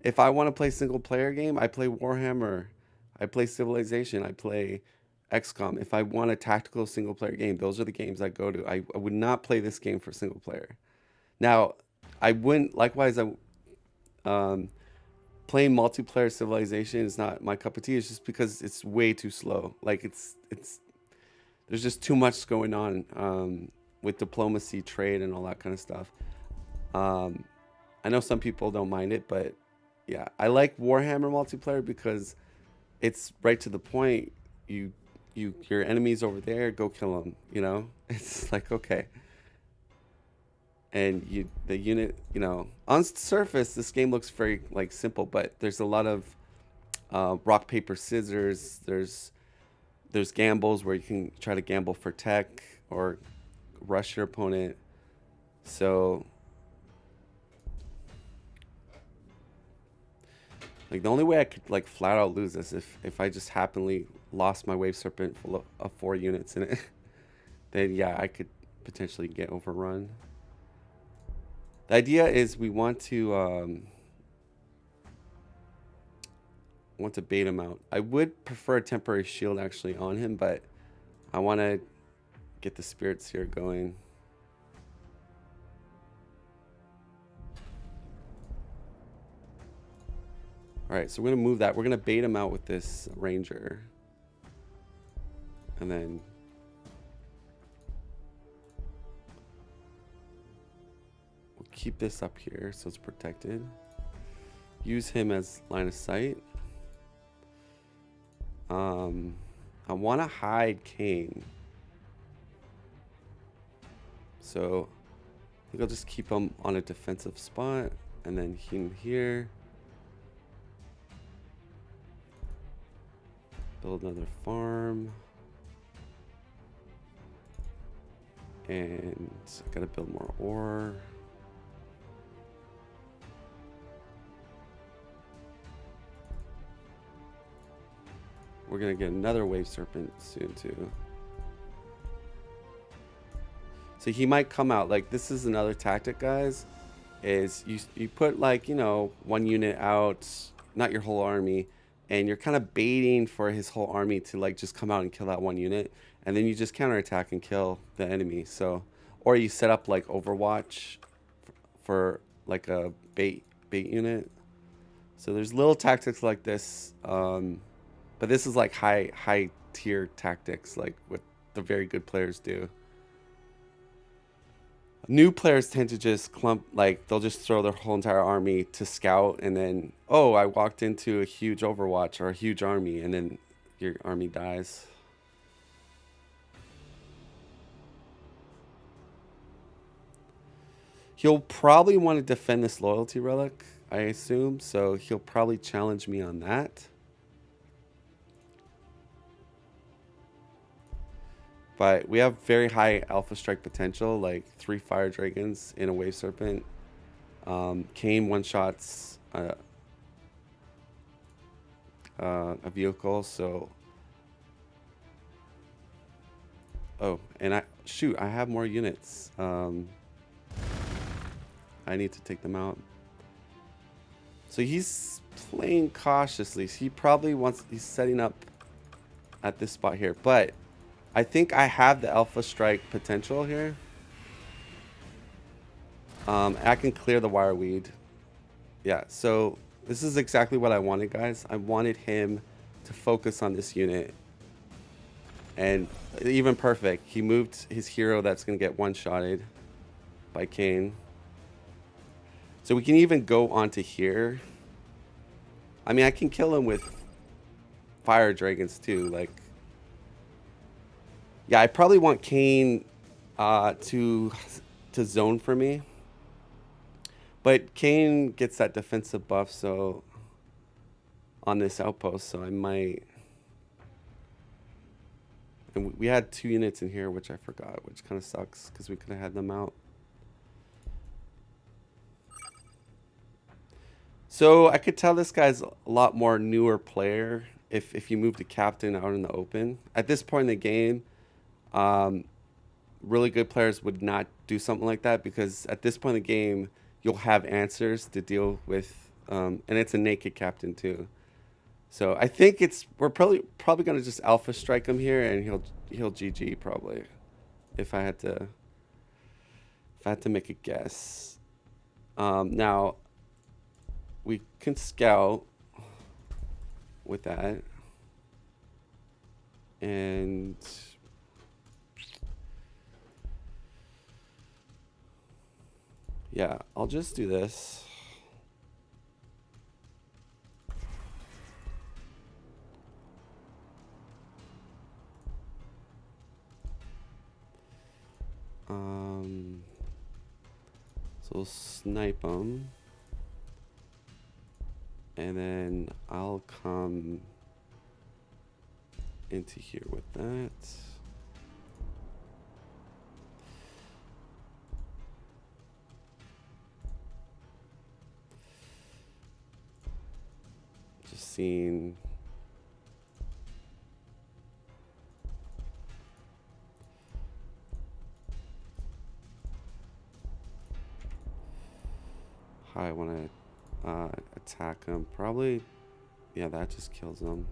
S1: if I want to play single player game, I play Warhammer, I play Civilization, I play XCOM. If I want a tactical single player game, those are the games I go to. I would not play this game for single player. Now, I wouldn't. Likewise, playing multiplayer Civilization is not my cup of tea. It's just because it's way too slow. Like it's there's just too much going on. With diplomacy, trade, and all that kind of stuff. I know some people don't mind it, but yeah, I like Warhammer multiplayer because it's right to the point. Your enemies over there, go kill them. You know, it's like, okay. And the unit, on surface, this game looks very like simple, but there's a lot of rock paper scissors. There's gambles where you can try to gamble for tech or rush your opponent. So like the only way I could like flat out lose this if I just happily lost my wave serpent full of 4 units in it. Then yeah, I could potentially get overrun. The idea is we want to bait him out. I would prefer a temporary shield actually on him, but I want to get the spirits here going. All right, so we're gonna move that. We're gonna bait him out with this ranger, and then we'll keep this up here so it's protected. Use him as line of sight. I want to hide Kane. So I think I'll just keep him on a defensive spot, and then him here. Build another farm. And I gotta build more ore. We're gonna get another wave serpent soon too. So he might come out. Like, this is another tactic, guys. Is you put, like, you know, one unit out, not your whole army, and you're kind of baiting for his whole army to, like, just come out and kill that one unit, and then you just counterattack and kill the enemy. So, or you set up like Overwatch for like a bait unit. So there's little tactics like this, but this is like high tier tactics, like what the very good players do. New players tend to just clump, like they'll just throw their whole entire army to scout, and then, oh, I walked into a huge Overwatch or a huge army, and then your army dies. He'll probably want to defend this loyalty relic, I assume, so he'll probably challenge me on that. But we have very high alpha strike potential, like 3 fire dragons in a wave serpent. Kane one-shots a vehicle, so... Oh, and I have more units. I need to take them out. So he's playing cautiously. He probably he's setting up at this spot here, but I think I have the alpha strike potential here. I can clear the wire weed. Yeah, so this is exactly what I wanted, guys. I wanted him to focus on this unit. And even perfect. He moved his hero that's going to get one-shotted by Kane. So we can even go onto here. I mean, I can kill him with fire dragons too. Like, yeah, I probably want Kane to zone for me. But Kane gets that defensive buff, so on this outpost, so I might. And we had 2 units in here, which I forgot, which kind of sucks because we could have had them out. So I could tell this guy's a lot more newer player if you move the captain out in the open. At this point in the game, really good players would not do something like that, because at this point in the game, you'll have answers to deal with, and it's a naked captain too. So I think we're probably gonna just alpha strike him here, and he'll GG probably, if I had to make a guess. Now we can scout with that, and yeah, I'll just do this. So we'll snipe them, and then I'll come into here with that. Just seeing. How I want to attack him. Probably, yeah, that just kills him.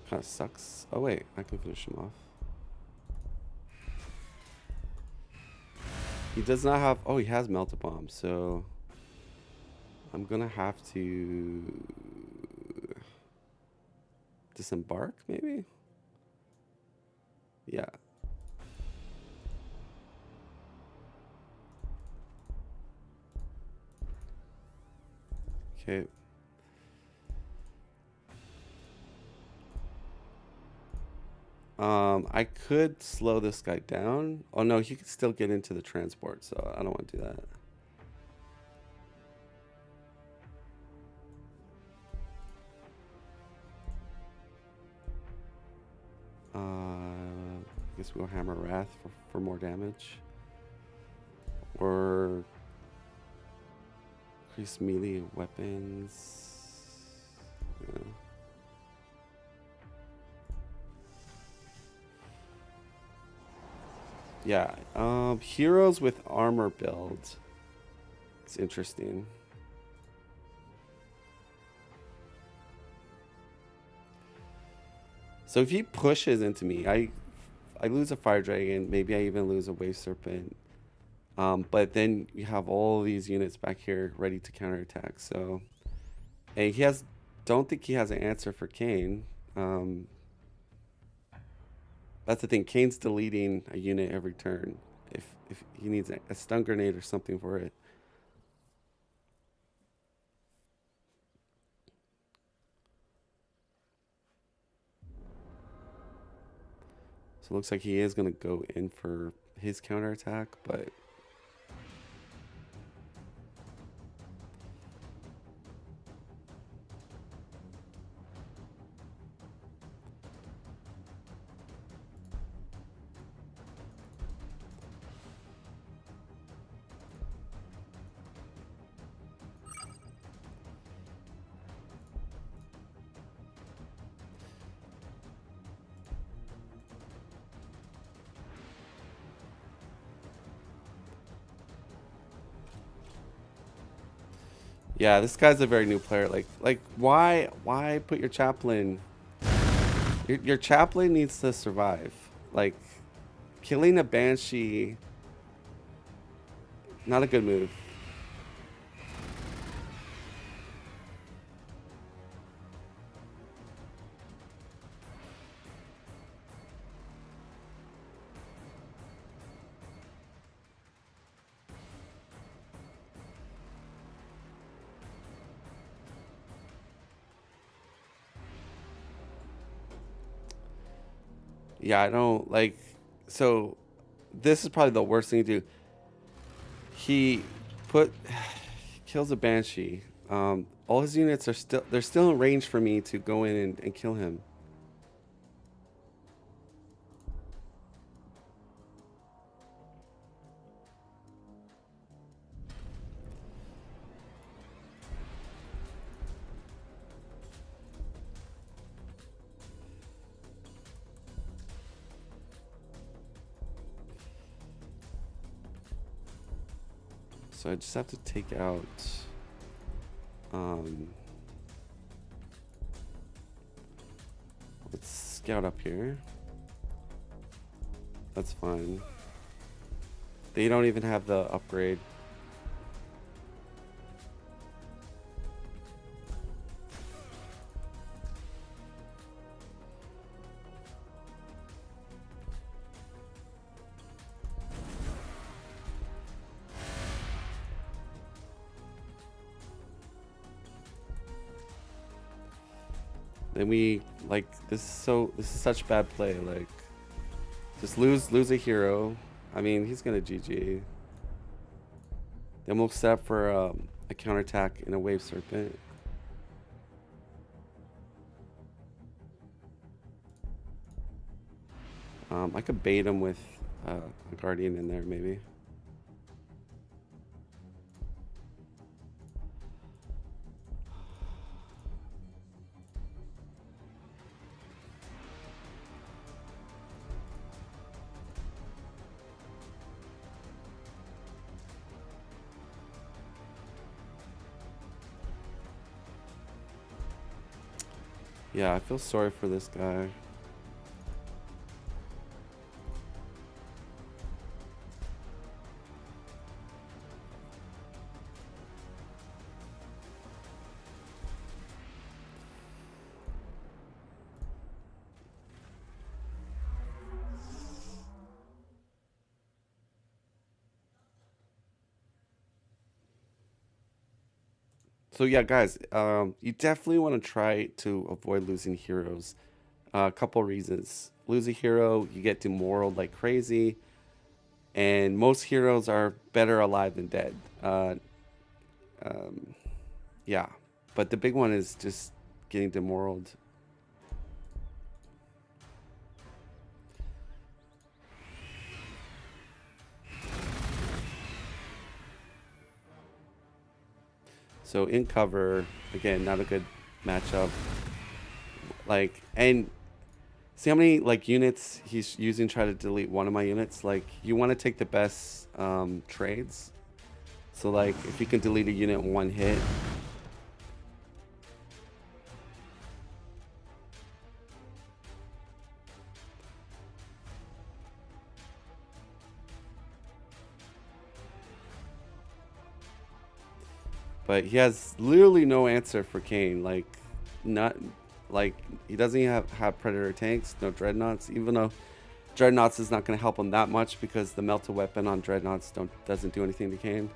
S1: Kind of sucks. Oh wait, I can finish him off. He does not have, oh, he has Melt a Bomb, so I'm gonna have to disembark, maybe? Yeah. Okay. I could slow this guy down. Oh no, he could still get into the transport, so I don't want to do that. I guess we'll hammer Wrath for more damage. Or increase melee weapons. Yeah. Heroes with armor build. It's interesting. So if he pushes into me, I lose a fire dragon. Maybe I even lose a wave serpent. But then you have all these units back here ready to counterattack. So, and he has, don't think he has an answer for Kane. That's the thing. Kane's deleting a unit every turn. If he needs a stun grenade or something for it. So it looks like he is going to go in for his counterattack, but yeah, this guy's a very new player. Like why put your chaplain? Your chaplain needs to survive. Like killing a banshee, not a good move. Yeah, I don't like. So this is probably the worst thing to do. He put kills a banshee. All his units are still in range for me to go in and kill him. So I just have to take out. Let's scout up here. That's fine. They don't even have the upgrade. Then we like this is such bad play. Like just lose a hero. I mean, he's gonna GG. Then we'll set up for a counterattack in a wave serpent. I could bait him with a guardian in there maybe. Yeah, I feel sorry for this guy. So yeah, guys, you definitely want to try to avoid losing heroes. A couple reasons. lose a hero, you get demoralized like crazy, and most heroes are better alive than dead. Um, yeah, but the big one is just getting demoralized. So in cover, again, not a good matchup. Like, and see how many like units he's using to try to delete one of my units. Like, you want to take the best trades. So like, if you can delete a unit in one hit. But he has literally no answer for Kane. Like, not like he doesn't even have predator tanks, no dreadnoughts. Even though dreadnoughts is not going to help him that much because the melted weapon on dreadnoughts doesn't do anything to Kane.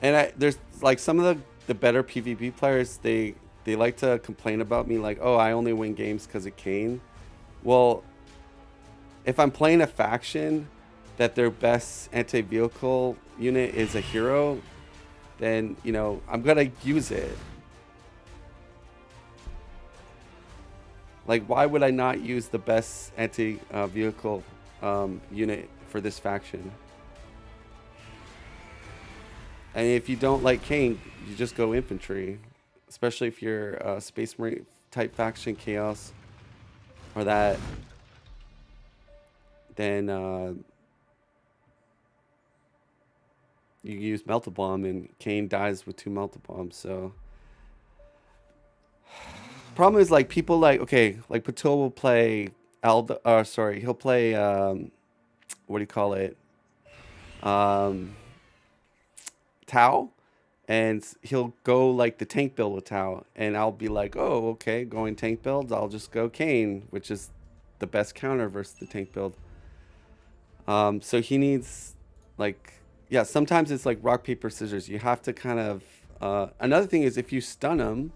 S1: And there's like some of the better PvP players, they like to complain about me like, oh, I only win games because of Kane. Well, if I'm playing a faction that their best anti-vehicle unit is a hero, then, you know, I'm gonna use it. Like, why would I not use the best anti-vehicle unit for this faction? And if you don't like Kane, you just go infantry, especially if you're a Space Marine type faction, Chaos, or that. Then you use Melta Bomb, and Kane dies with 2 Melta Bombs. So problem is like people like, okay, like Patil will play he'll play what do you call it? Tau, and he'll go like the tank build with Tau, and I'll be like, oh, okay, going tank builds, I'll just go Kane, which is the best counter versus the tank build. So he needs, like, yeah, sometimes it's like rock, paper, scissors. You have to kind of, another thing is if you stun him,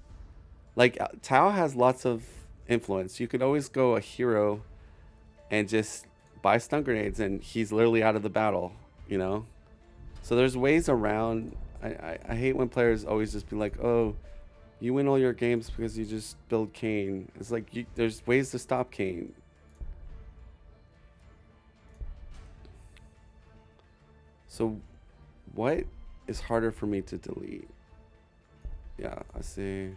S1: like Tao has lots of influence. You could always go a hero and just buy stun grenades and he's literally out of the battle, you know? So there's ways around. I hate when players always just be like, oh, you win all your games because you just build Kane. It's like, there's ways to stop Kane. So what is harder for me to delete? Yeah, I see.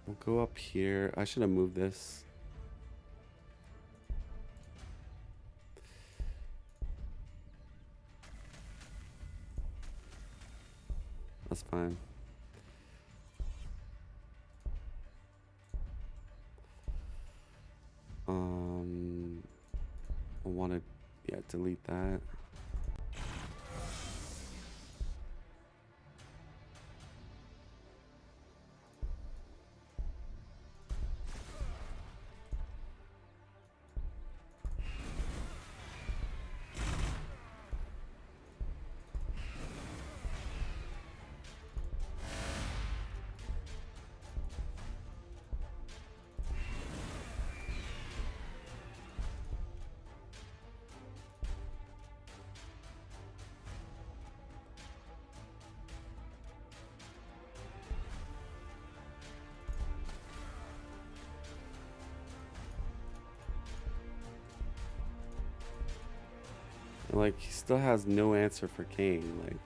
S1: We'll go up here. I should have moved this. That's fine. I want to, yeah, delete that. Like, he still has no answer for Kane. Like,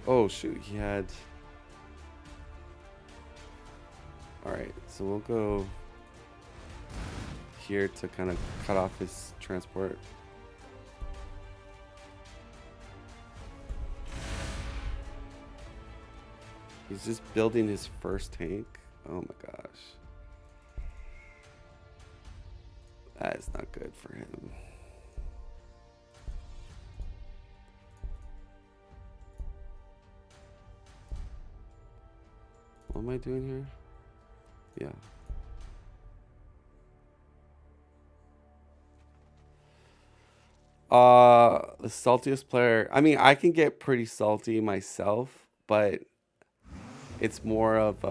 S1: oh shoot, he had. Alright, so we'll go here to kind of cut off his transport. He's just building his first tank. Oh my gosh. That is not good for him. What am I doing here? Yeah. The saltiest player. I mean, I can get pretty salty myself, but it's more of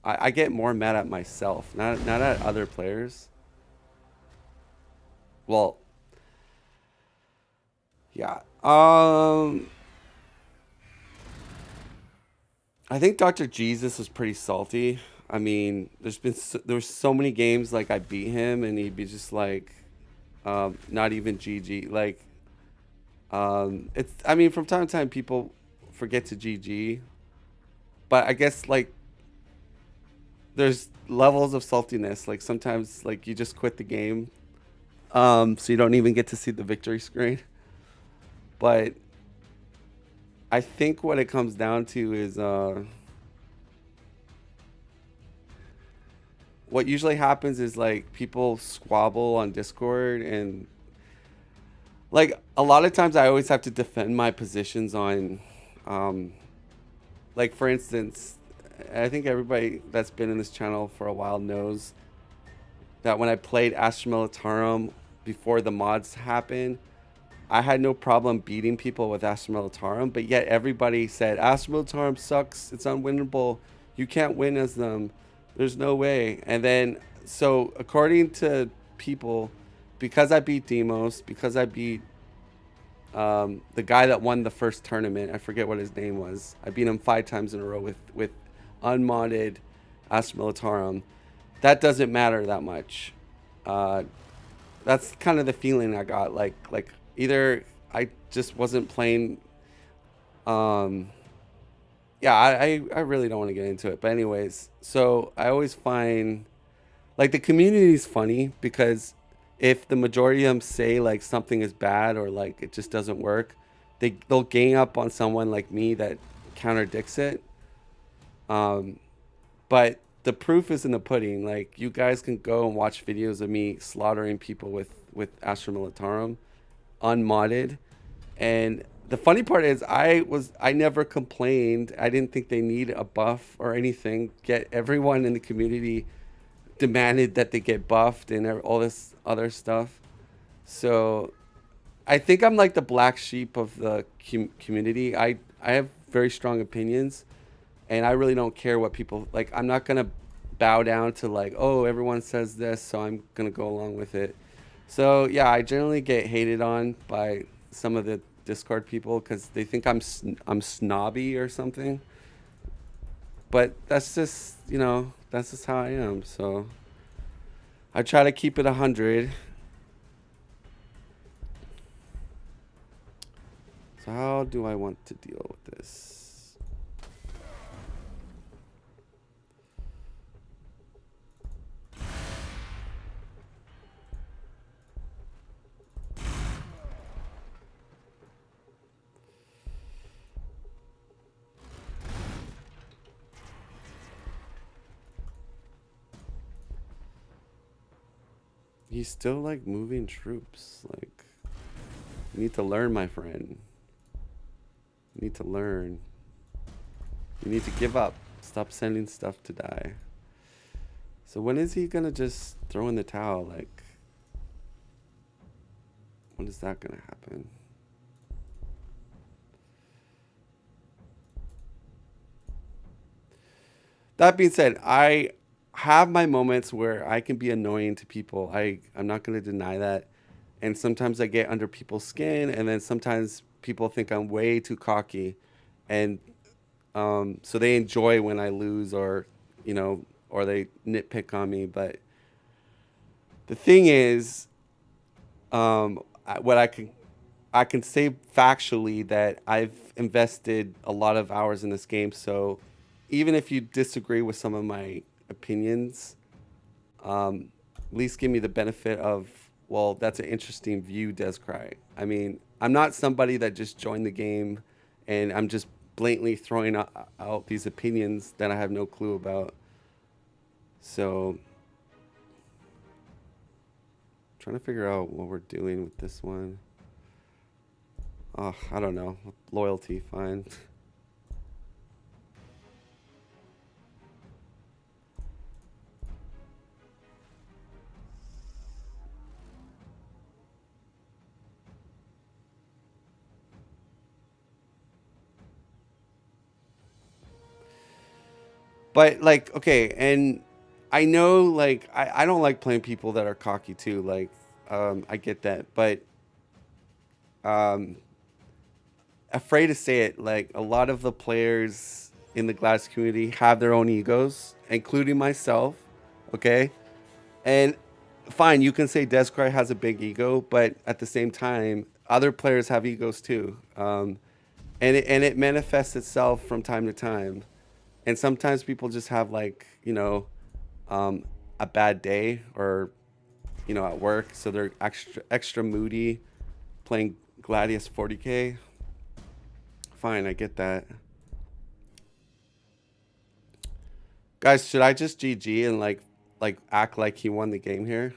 S1: I get more mad at myself, not at other players. Well, yeah. I think Dr. Jesus is pretty salty. I mean, there's so many games like I beat him and he'd be just like, not even GG. Like, it's. I mean, from time to time people forget to GG, but I guess like there's levels of saltiness. Like sometimes like you just quit the game, so you don't even get to see the victory screen. But I think what it comes down to is what usually happens is like people squabble on Discord and like a lot of times I always have to defend my positions on um like for instance, I think everybody that's been in this channel for a while knows that when I played Astra Militarum before the mods happened, I had no problem beating people with Astra Militarum, but yet everybody said Astra Militarum sucks, it's unwinnable, you can't win as them, there's no way. And then so according to people, because I beat Demos, because I beat the guy that won the first tournament, I forget what his name was, I beat him 5 times in a row with unmodded Astra Militarum. That doesn't matter that much. Uh, that's kind of the feeling I got. Like either I just wasn't playing. Um, yeah, I really don't want to get into it, but anyways, so I always find like the community is funny because if the majority of them say like something is bad or like it just doesn't work, they'll gang up on someone like me that contradicts it. Um, but the proof is in the pudding. Like you guys can go and watch videos of me slaughtering people with Astra Militarum unmodded. And the funny part is I never complained. I didn't think they need a buff or anything. Yet everyone in the community demanded that they get buffed and all this other stuff. So I think I'm like the black sheep of the community. I have very strong opinions and I really don't care what people like. I'm not gonna bow down to like, oh, everyone says this, so I'm gonna go along with it. So yeah, I generally get hated on by some of the Discord people because they think I'm snobby or something. But that's just that's just how I am. So I try to keep it 100. So how do I want to deal with this? He's still like moving troops. Like, you need to learn, my friend. You need to learn. You need to give up. Stop sending stuff to die. So when is he gonna just throw in the towel? Like, when is that gonna happen? That being said, I have my moments where I can be annoying to people. I'm not gonna deny that. And sometimes I get under people's skin, and then sometimes people think I'm way too cocky, and so they enjoy when I lose, or they nitpick on me. But the thing is, what I can say factually that I've invested a lot of hours in this game. So even if you disagree with some of my opinions, at least give me the benefit of, well, that's an interesting view, Descry. I mean, I'm not somebody that just joined the game and I'm just blatantly throwing out these opinions that I have no clue about. So, trying to figure out what we're doing with this one. Oh, I don't know. Loyalty, fine. But like, okay, and I know like I don't like playing people that are cocky too. Like, I get that, but um, afraid to say it. Like a lot of the players in the Gladius community have their own egos, including myself. Okay, and fine, you can say Descry has a big ego, but at the same time, other players have egos too, and it manifests itself from time to time. And sometimes people just have like um, a bad day or at work, so they're extra moody playing Gladius 40k. Fine, I get that. Guys, should I just GG and like act like he won the game here?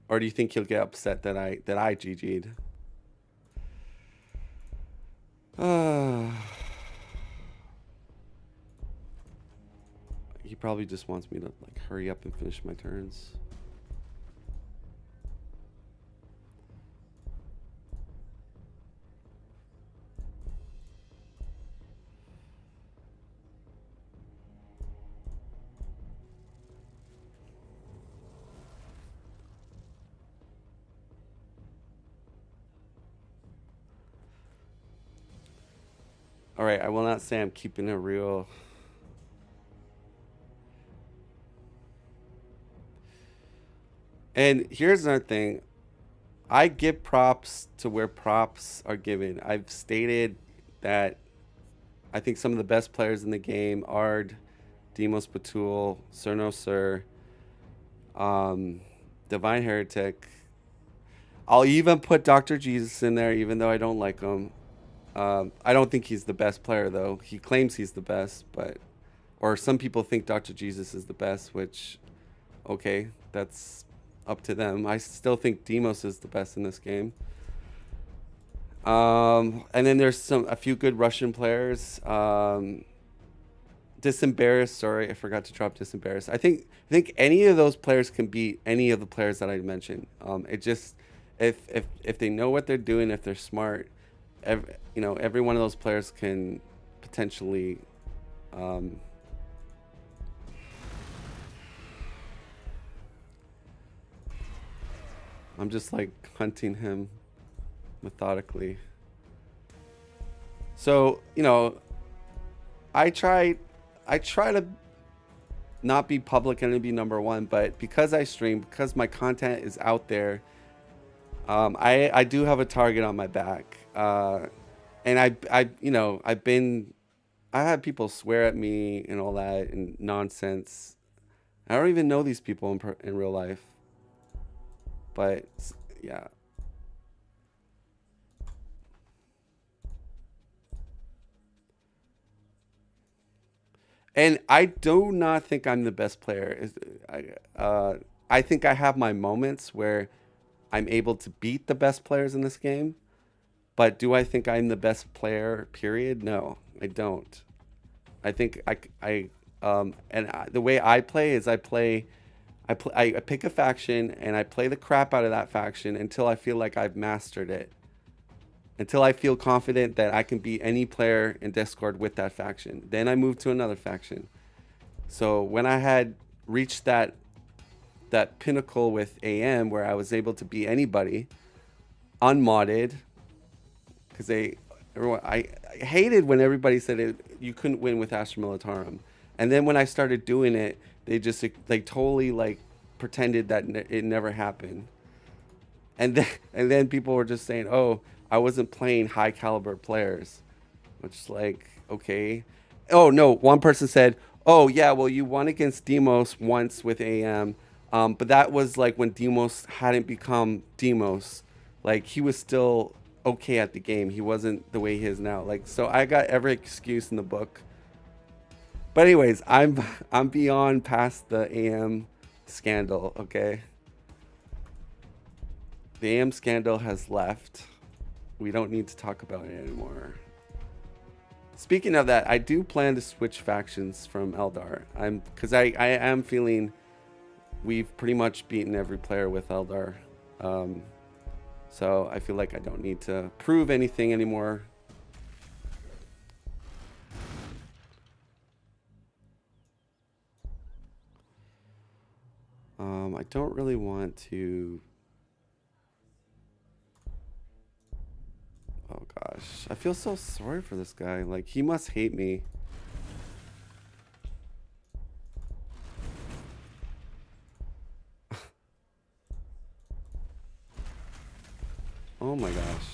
S1: Or do you think he'll get upset that I GG'd? He probably just wants me to like hurry up and finish my turns. All right, I will not say I'm keeping it real. And here's another thing. I give props to where props are given. I've stated that I think some of the best players in the game are Demos Batul, Cerno Sir, Divine Heretic. I'll even put Dr. Jesus in there, even though I don't like him. I don't think he's the best player, though. He claims he's the best, or some people think Dr. Jesus is the best, which, okay, that's up to them. I still think Demos is the best in this game. And then there's a few good Russian players. Disembarrassed. Sorry, I forgot to drop Disembarrassed. I think any of those players can beat any of the players that I mentioned. It just if they know what they're doing, if they're smart, every one of those players can potentially. I'm just like hunting him methodically. So I try to not be public enemy number one, but because I stream, because my content is out there, I do have a target on my back, and I had people swear at me and all that and nonsense. I don't even know these people in real life, but yeah. And I do not think I'm the best player. I think I have my moments where I'm able to beat the best players in this game. But do I think I'm the best player? Period. No, I don't. I think the way I play is I pick a faction and I play the crap out of that faction until I feel like I've mastered it. Until I feel confident that I can beat any player in Discord with that faction. Then I move to another faction. So when I had reached that pinnacle with AM where I was able to beat anybody unmodded, because I hated when everybody said you couldn't win with Astra Militarum, and then when I started doing it, they just totally like pretended that it never happened, and then people were just saying, oh, I wasn't playing high caliber players, which is like, okay. Oh no, one person said, oh yeah, well you won against Demos once with AM, but that was like when Demos hadn't become Demos, like he was still okay at the game. He wasn't the way he is now. Like, so I got every excuse in the book. But anyways, I'm beyond past the AM scandal. Okay, the AM scandal has left. We don't need to talk about it anymore. Speaking of that, I do plan to switch factions from Eldar. Because I am feeling we've pretty much beaten every player with Eldar. So I feel like I don't need to prove anything anymore. I don't really want to. Oh gosh, I feel so sorry for this guy. Like, he must hate me. Oh my gosh.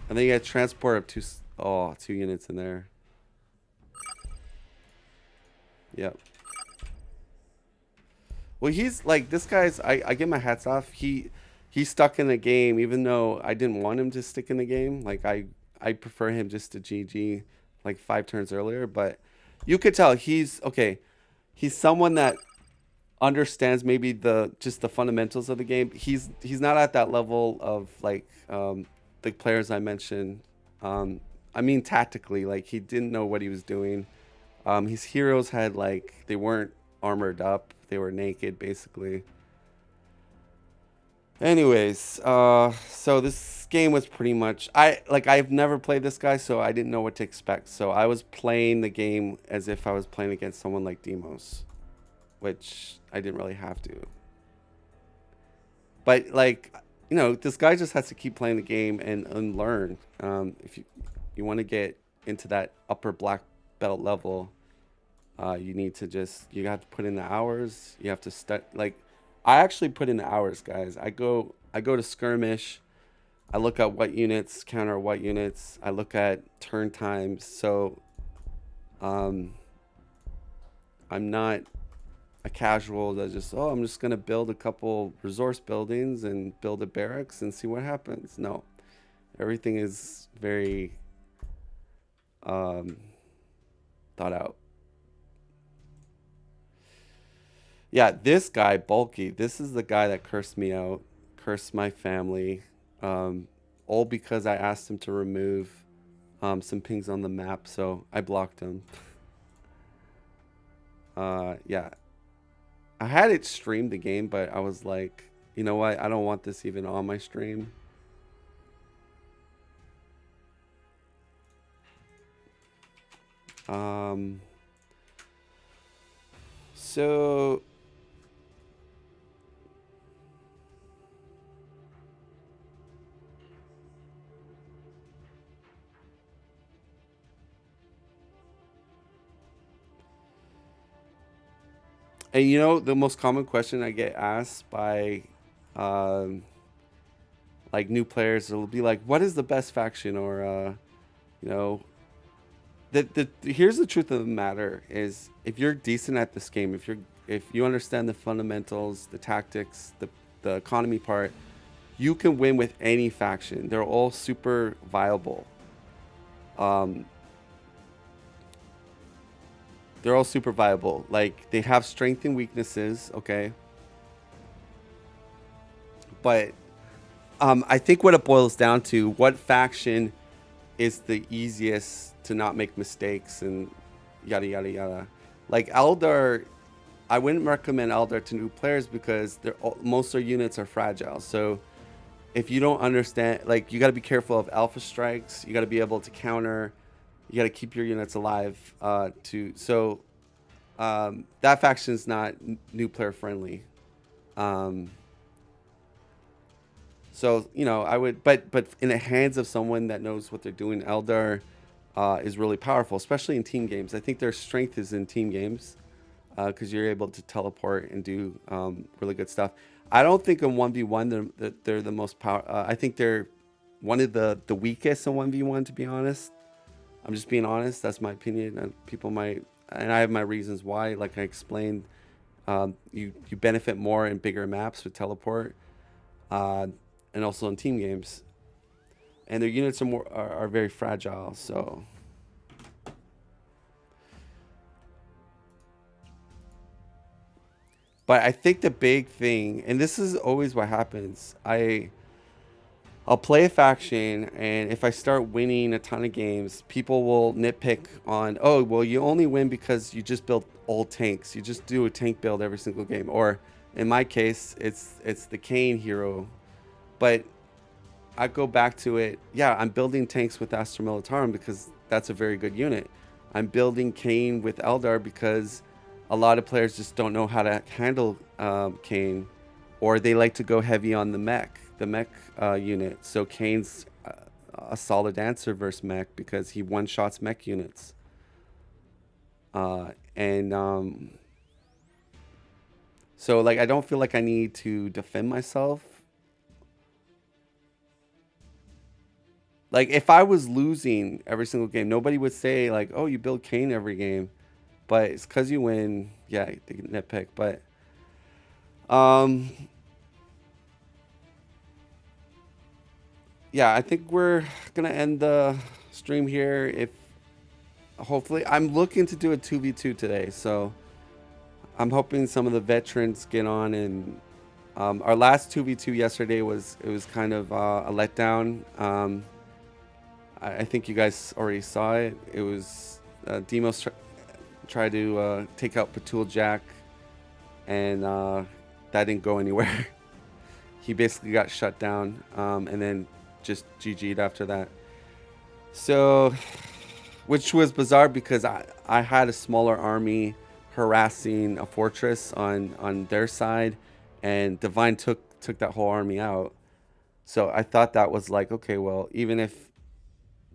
S1: And then you get transport of two units in there. Yep. Well, he's like, this guy's. I get my hats off. He's stuck in the game, even though I didn't want him to stick in the game. Like, I prefer him just to GG like 5 turns earlier. But you could tell he's okay. He's someone that understands maybe just the fundamentals of the game. He's not at that level of like the players I mentioned. I mean tactically, like he didn't know what he was doing. His heroes had like they weren't armored up; they were naked basically. Anyways, so this game was pretty much I've never played this guy, so I didn't know what to expect. So I was playing the game as if I was playing against someone like Demos, which I didn't really have to. But like, this guy just has to keep playing the game and learn. If you want to get into that upper black belt level, you need to you have to put in the hours. You have to study. Like, I actually put in the hours, guys. I go to skirmish. I look at what units counter what units. I look at turn times. So, I'm not a casual that I'm just gonna build a couple resource buildings and build a barracks and see what happens. No, everything is very thought out. Yeah, this guy bulky. This is the guy that cursed me out, cursed my family, all because I asked him to remove some pings on the map, so I blocked him. Yeah. I had it streamed the game, but I was like, you know what? I don't want this even on my stream. So and the most common question I get asked by um like new players will be like, what is the best faction? Or you know here's the truth of the matter is, if you're decent at this game, if you understand the fundamentals, the tactics, the economy part, you can win with any faction. They're all super viable. um they're all super viable. Like, they have strength and weaknesses, okay? But I think what it boils down to, what faction is the easiest to not make mistakes and yada yada yada. Like Eldar, I wouldn't recommend Eldar to new players because most of their units are fragile. So if you don't understand, like, you got to be careful of alpha strikes. You got to be able to counter. You got to keep your units alive. That faction is not new player friendly. So I would, but in the hands of someone that knows what they're doing, Eldar is really powerful, especially in team games. I think their strength is in team games because you're able to teleport and do really good stuff. I don't think in 1v1 they're the most power. I think they're one of the weakest in 1v1, to be honest. I'm just being honest. That's my opinion. And people might, and I have my reasons why. Like I explained, you benefit more in bigger maps with teleport. And also in team games, and their units are very fragile. So but I think the big thing, and this is always what happens, I'll play a faction, and if I start winning a ton of games, people will nitpick on, oh, well, you only win because you just built old tanks. You just do a tank build every single game. Or in my case, it's the Kane hero. But I go back to it. Yeah, I'm building tanks with Astra Militarum because that's a very good unit. I'm building Kane with Eldar because a lot of players just don't know how to handle Kane, or they like to go heavy on the mech unit. So Kane's a solid answer versus mech because he one shots mech units. And So like I don't feel like I need to defend myself. Like if I was losing every single game, nobody would say like, "Oh, you build Kane every game," but it's because you win. Yeah, they can nitpick, but um, yeah, I think we're gonna end the stream here. If hopefully, I'm looking to do a 2v2 today, so I'm hoping some of the veterans get on. And our last 2v2 yesterday was kind of a letdown. I think you guys already saw it. It was Demos tried to take out Patul Jack, and that didn't go anywhere. He basically got shut down, and then just GG'd after that. So, which was bizarre because I had a smaller army harassing a fortress on their side, and Divine took that whole army out. So I thought that was like, okay, well, even if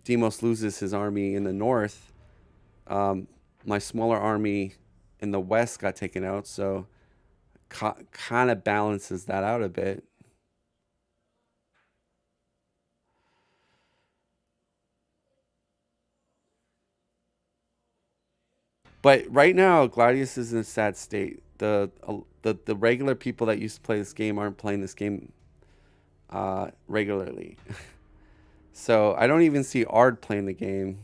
S1: Demos loses his army in the north, my smaller army in the west got taken out, so kind of balances that out a bit. But right now, Gladius is in a sad state. The regular people that used to play this game aren't playing this game regularly. So I don't even see Ard playing the game.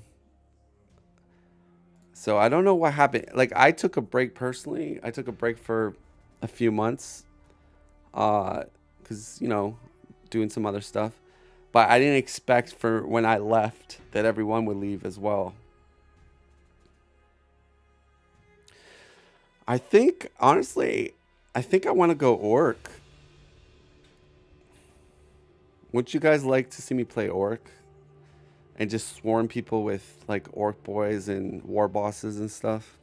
S1: So I don't know what happened. Like I took a break personally. I took a break for a few months, because doing some other stuff. But I didn't expect for when I left that everyone would leave as well. I think honestly, I think I want to go orc. Would you guys like to see me play orc and just swarm people with like orc boys and war bosses and stuff?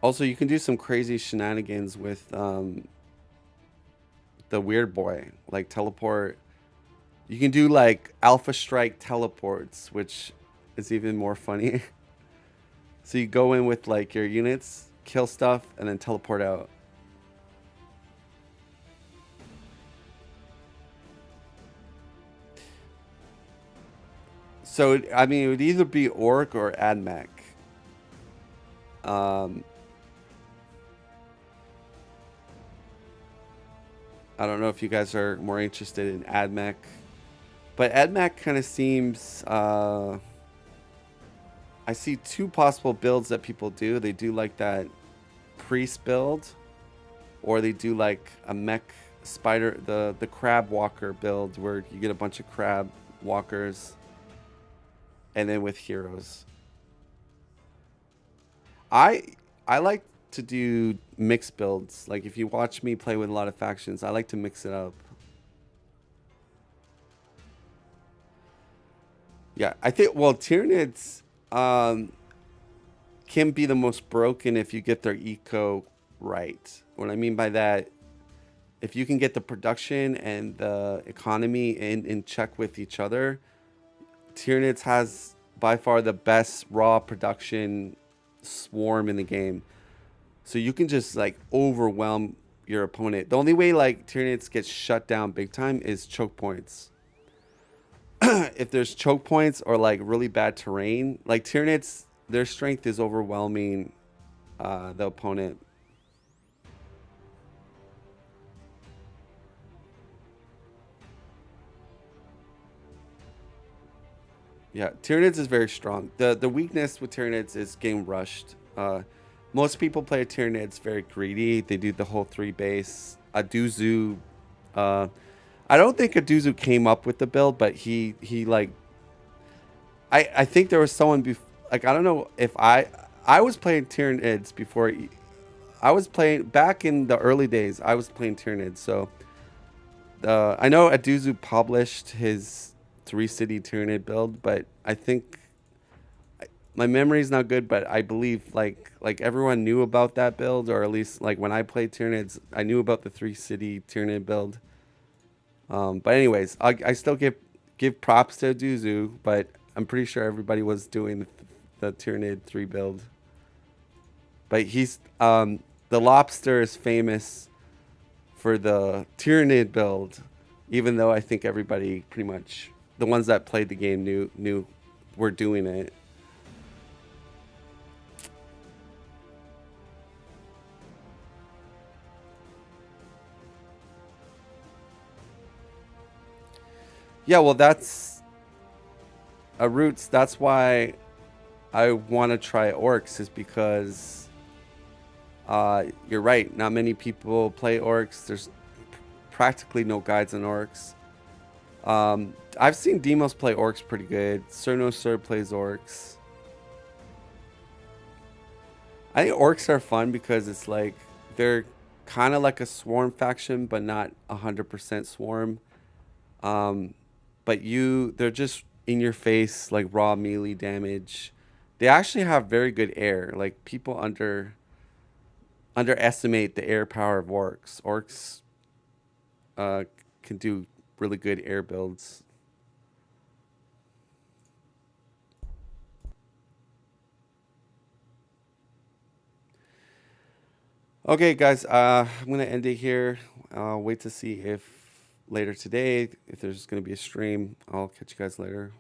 S1: Also, you can do some crazy shenanigans with the weird boy, like teleport. You can do like alpha strike teleports, which is even more funny. So you go in with like your units, kill stuff, and then teleport out. So I mean, it would either be orc or admech. Um, I don't know if you guys are more interested in admech, but admech kind of seems. I see two possible builds that people do. They do like that priest build, or they do like a mech spider, the crab walker build, where you get a bunch of crab walkers, and then with heroes. I like to do mixed builds. Like if you watch me play with a lot of factions, I like to mix it up. Yeah, I think well Tyranids can be the most broken if you get their eco right. What I mean by that, if you can get the production and the economy in check with each other, Tyranids has by far the best raw production swarm in the game. So you can just like overwhelm your opponent. The only way like Tyranids gets shut down big time is choke points. If there's choke points or like really bad terrain, like Tyranids, their strength is overwhelming the opponent. Yeah, Tyranids is very strong. The weakness with Tyranids is getting rushed. Most people play Tyranids very greedy. They do the whole 3 base. Aduzu, I don't think Aduzu came up with the build, but he like I think there was someone like I don't know if I was playing Tyranids before. I was playing back in the early days. I was playing Tyranids, so I know Aduzu published his 3 city Tyranid build, but I think my memory's not good, but I believe like everyone knew about that build, or at least like when I played Tyranids, I knew about the 3 city Tyranid build. But anyways, I still give props to Duzu, but I'm pretty sure everybody was doing the Tyranid 3 build. But the Lobster is famous for the Tyranid build, even though I think everybody pretty much, the ones that played the game knew were doing it. Yeah, well, that's Roots. That's why I want to try orcs, is because you're right. Not many people play orcs. There's practically no guides on orcs. I've seen Demos play orcs pretty good. Cerno Sir plays orcs. I think orcs are fun because it's like they're kind of like a swarm faction, but not 100% swarm. Um, but they're just in your face, like raw melee damage. They actually have very good air. Like people underestimate the air power of orcs. Orcs uh, can do really good air builds. Okay, guys, I'm gonna end it here. Wait to see if later today, if there's gonna be a stream. I'll catch you guys later.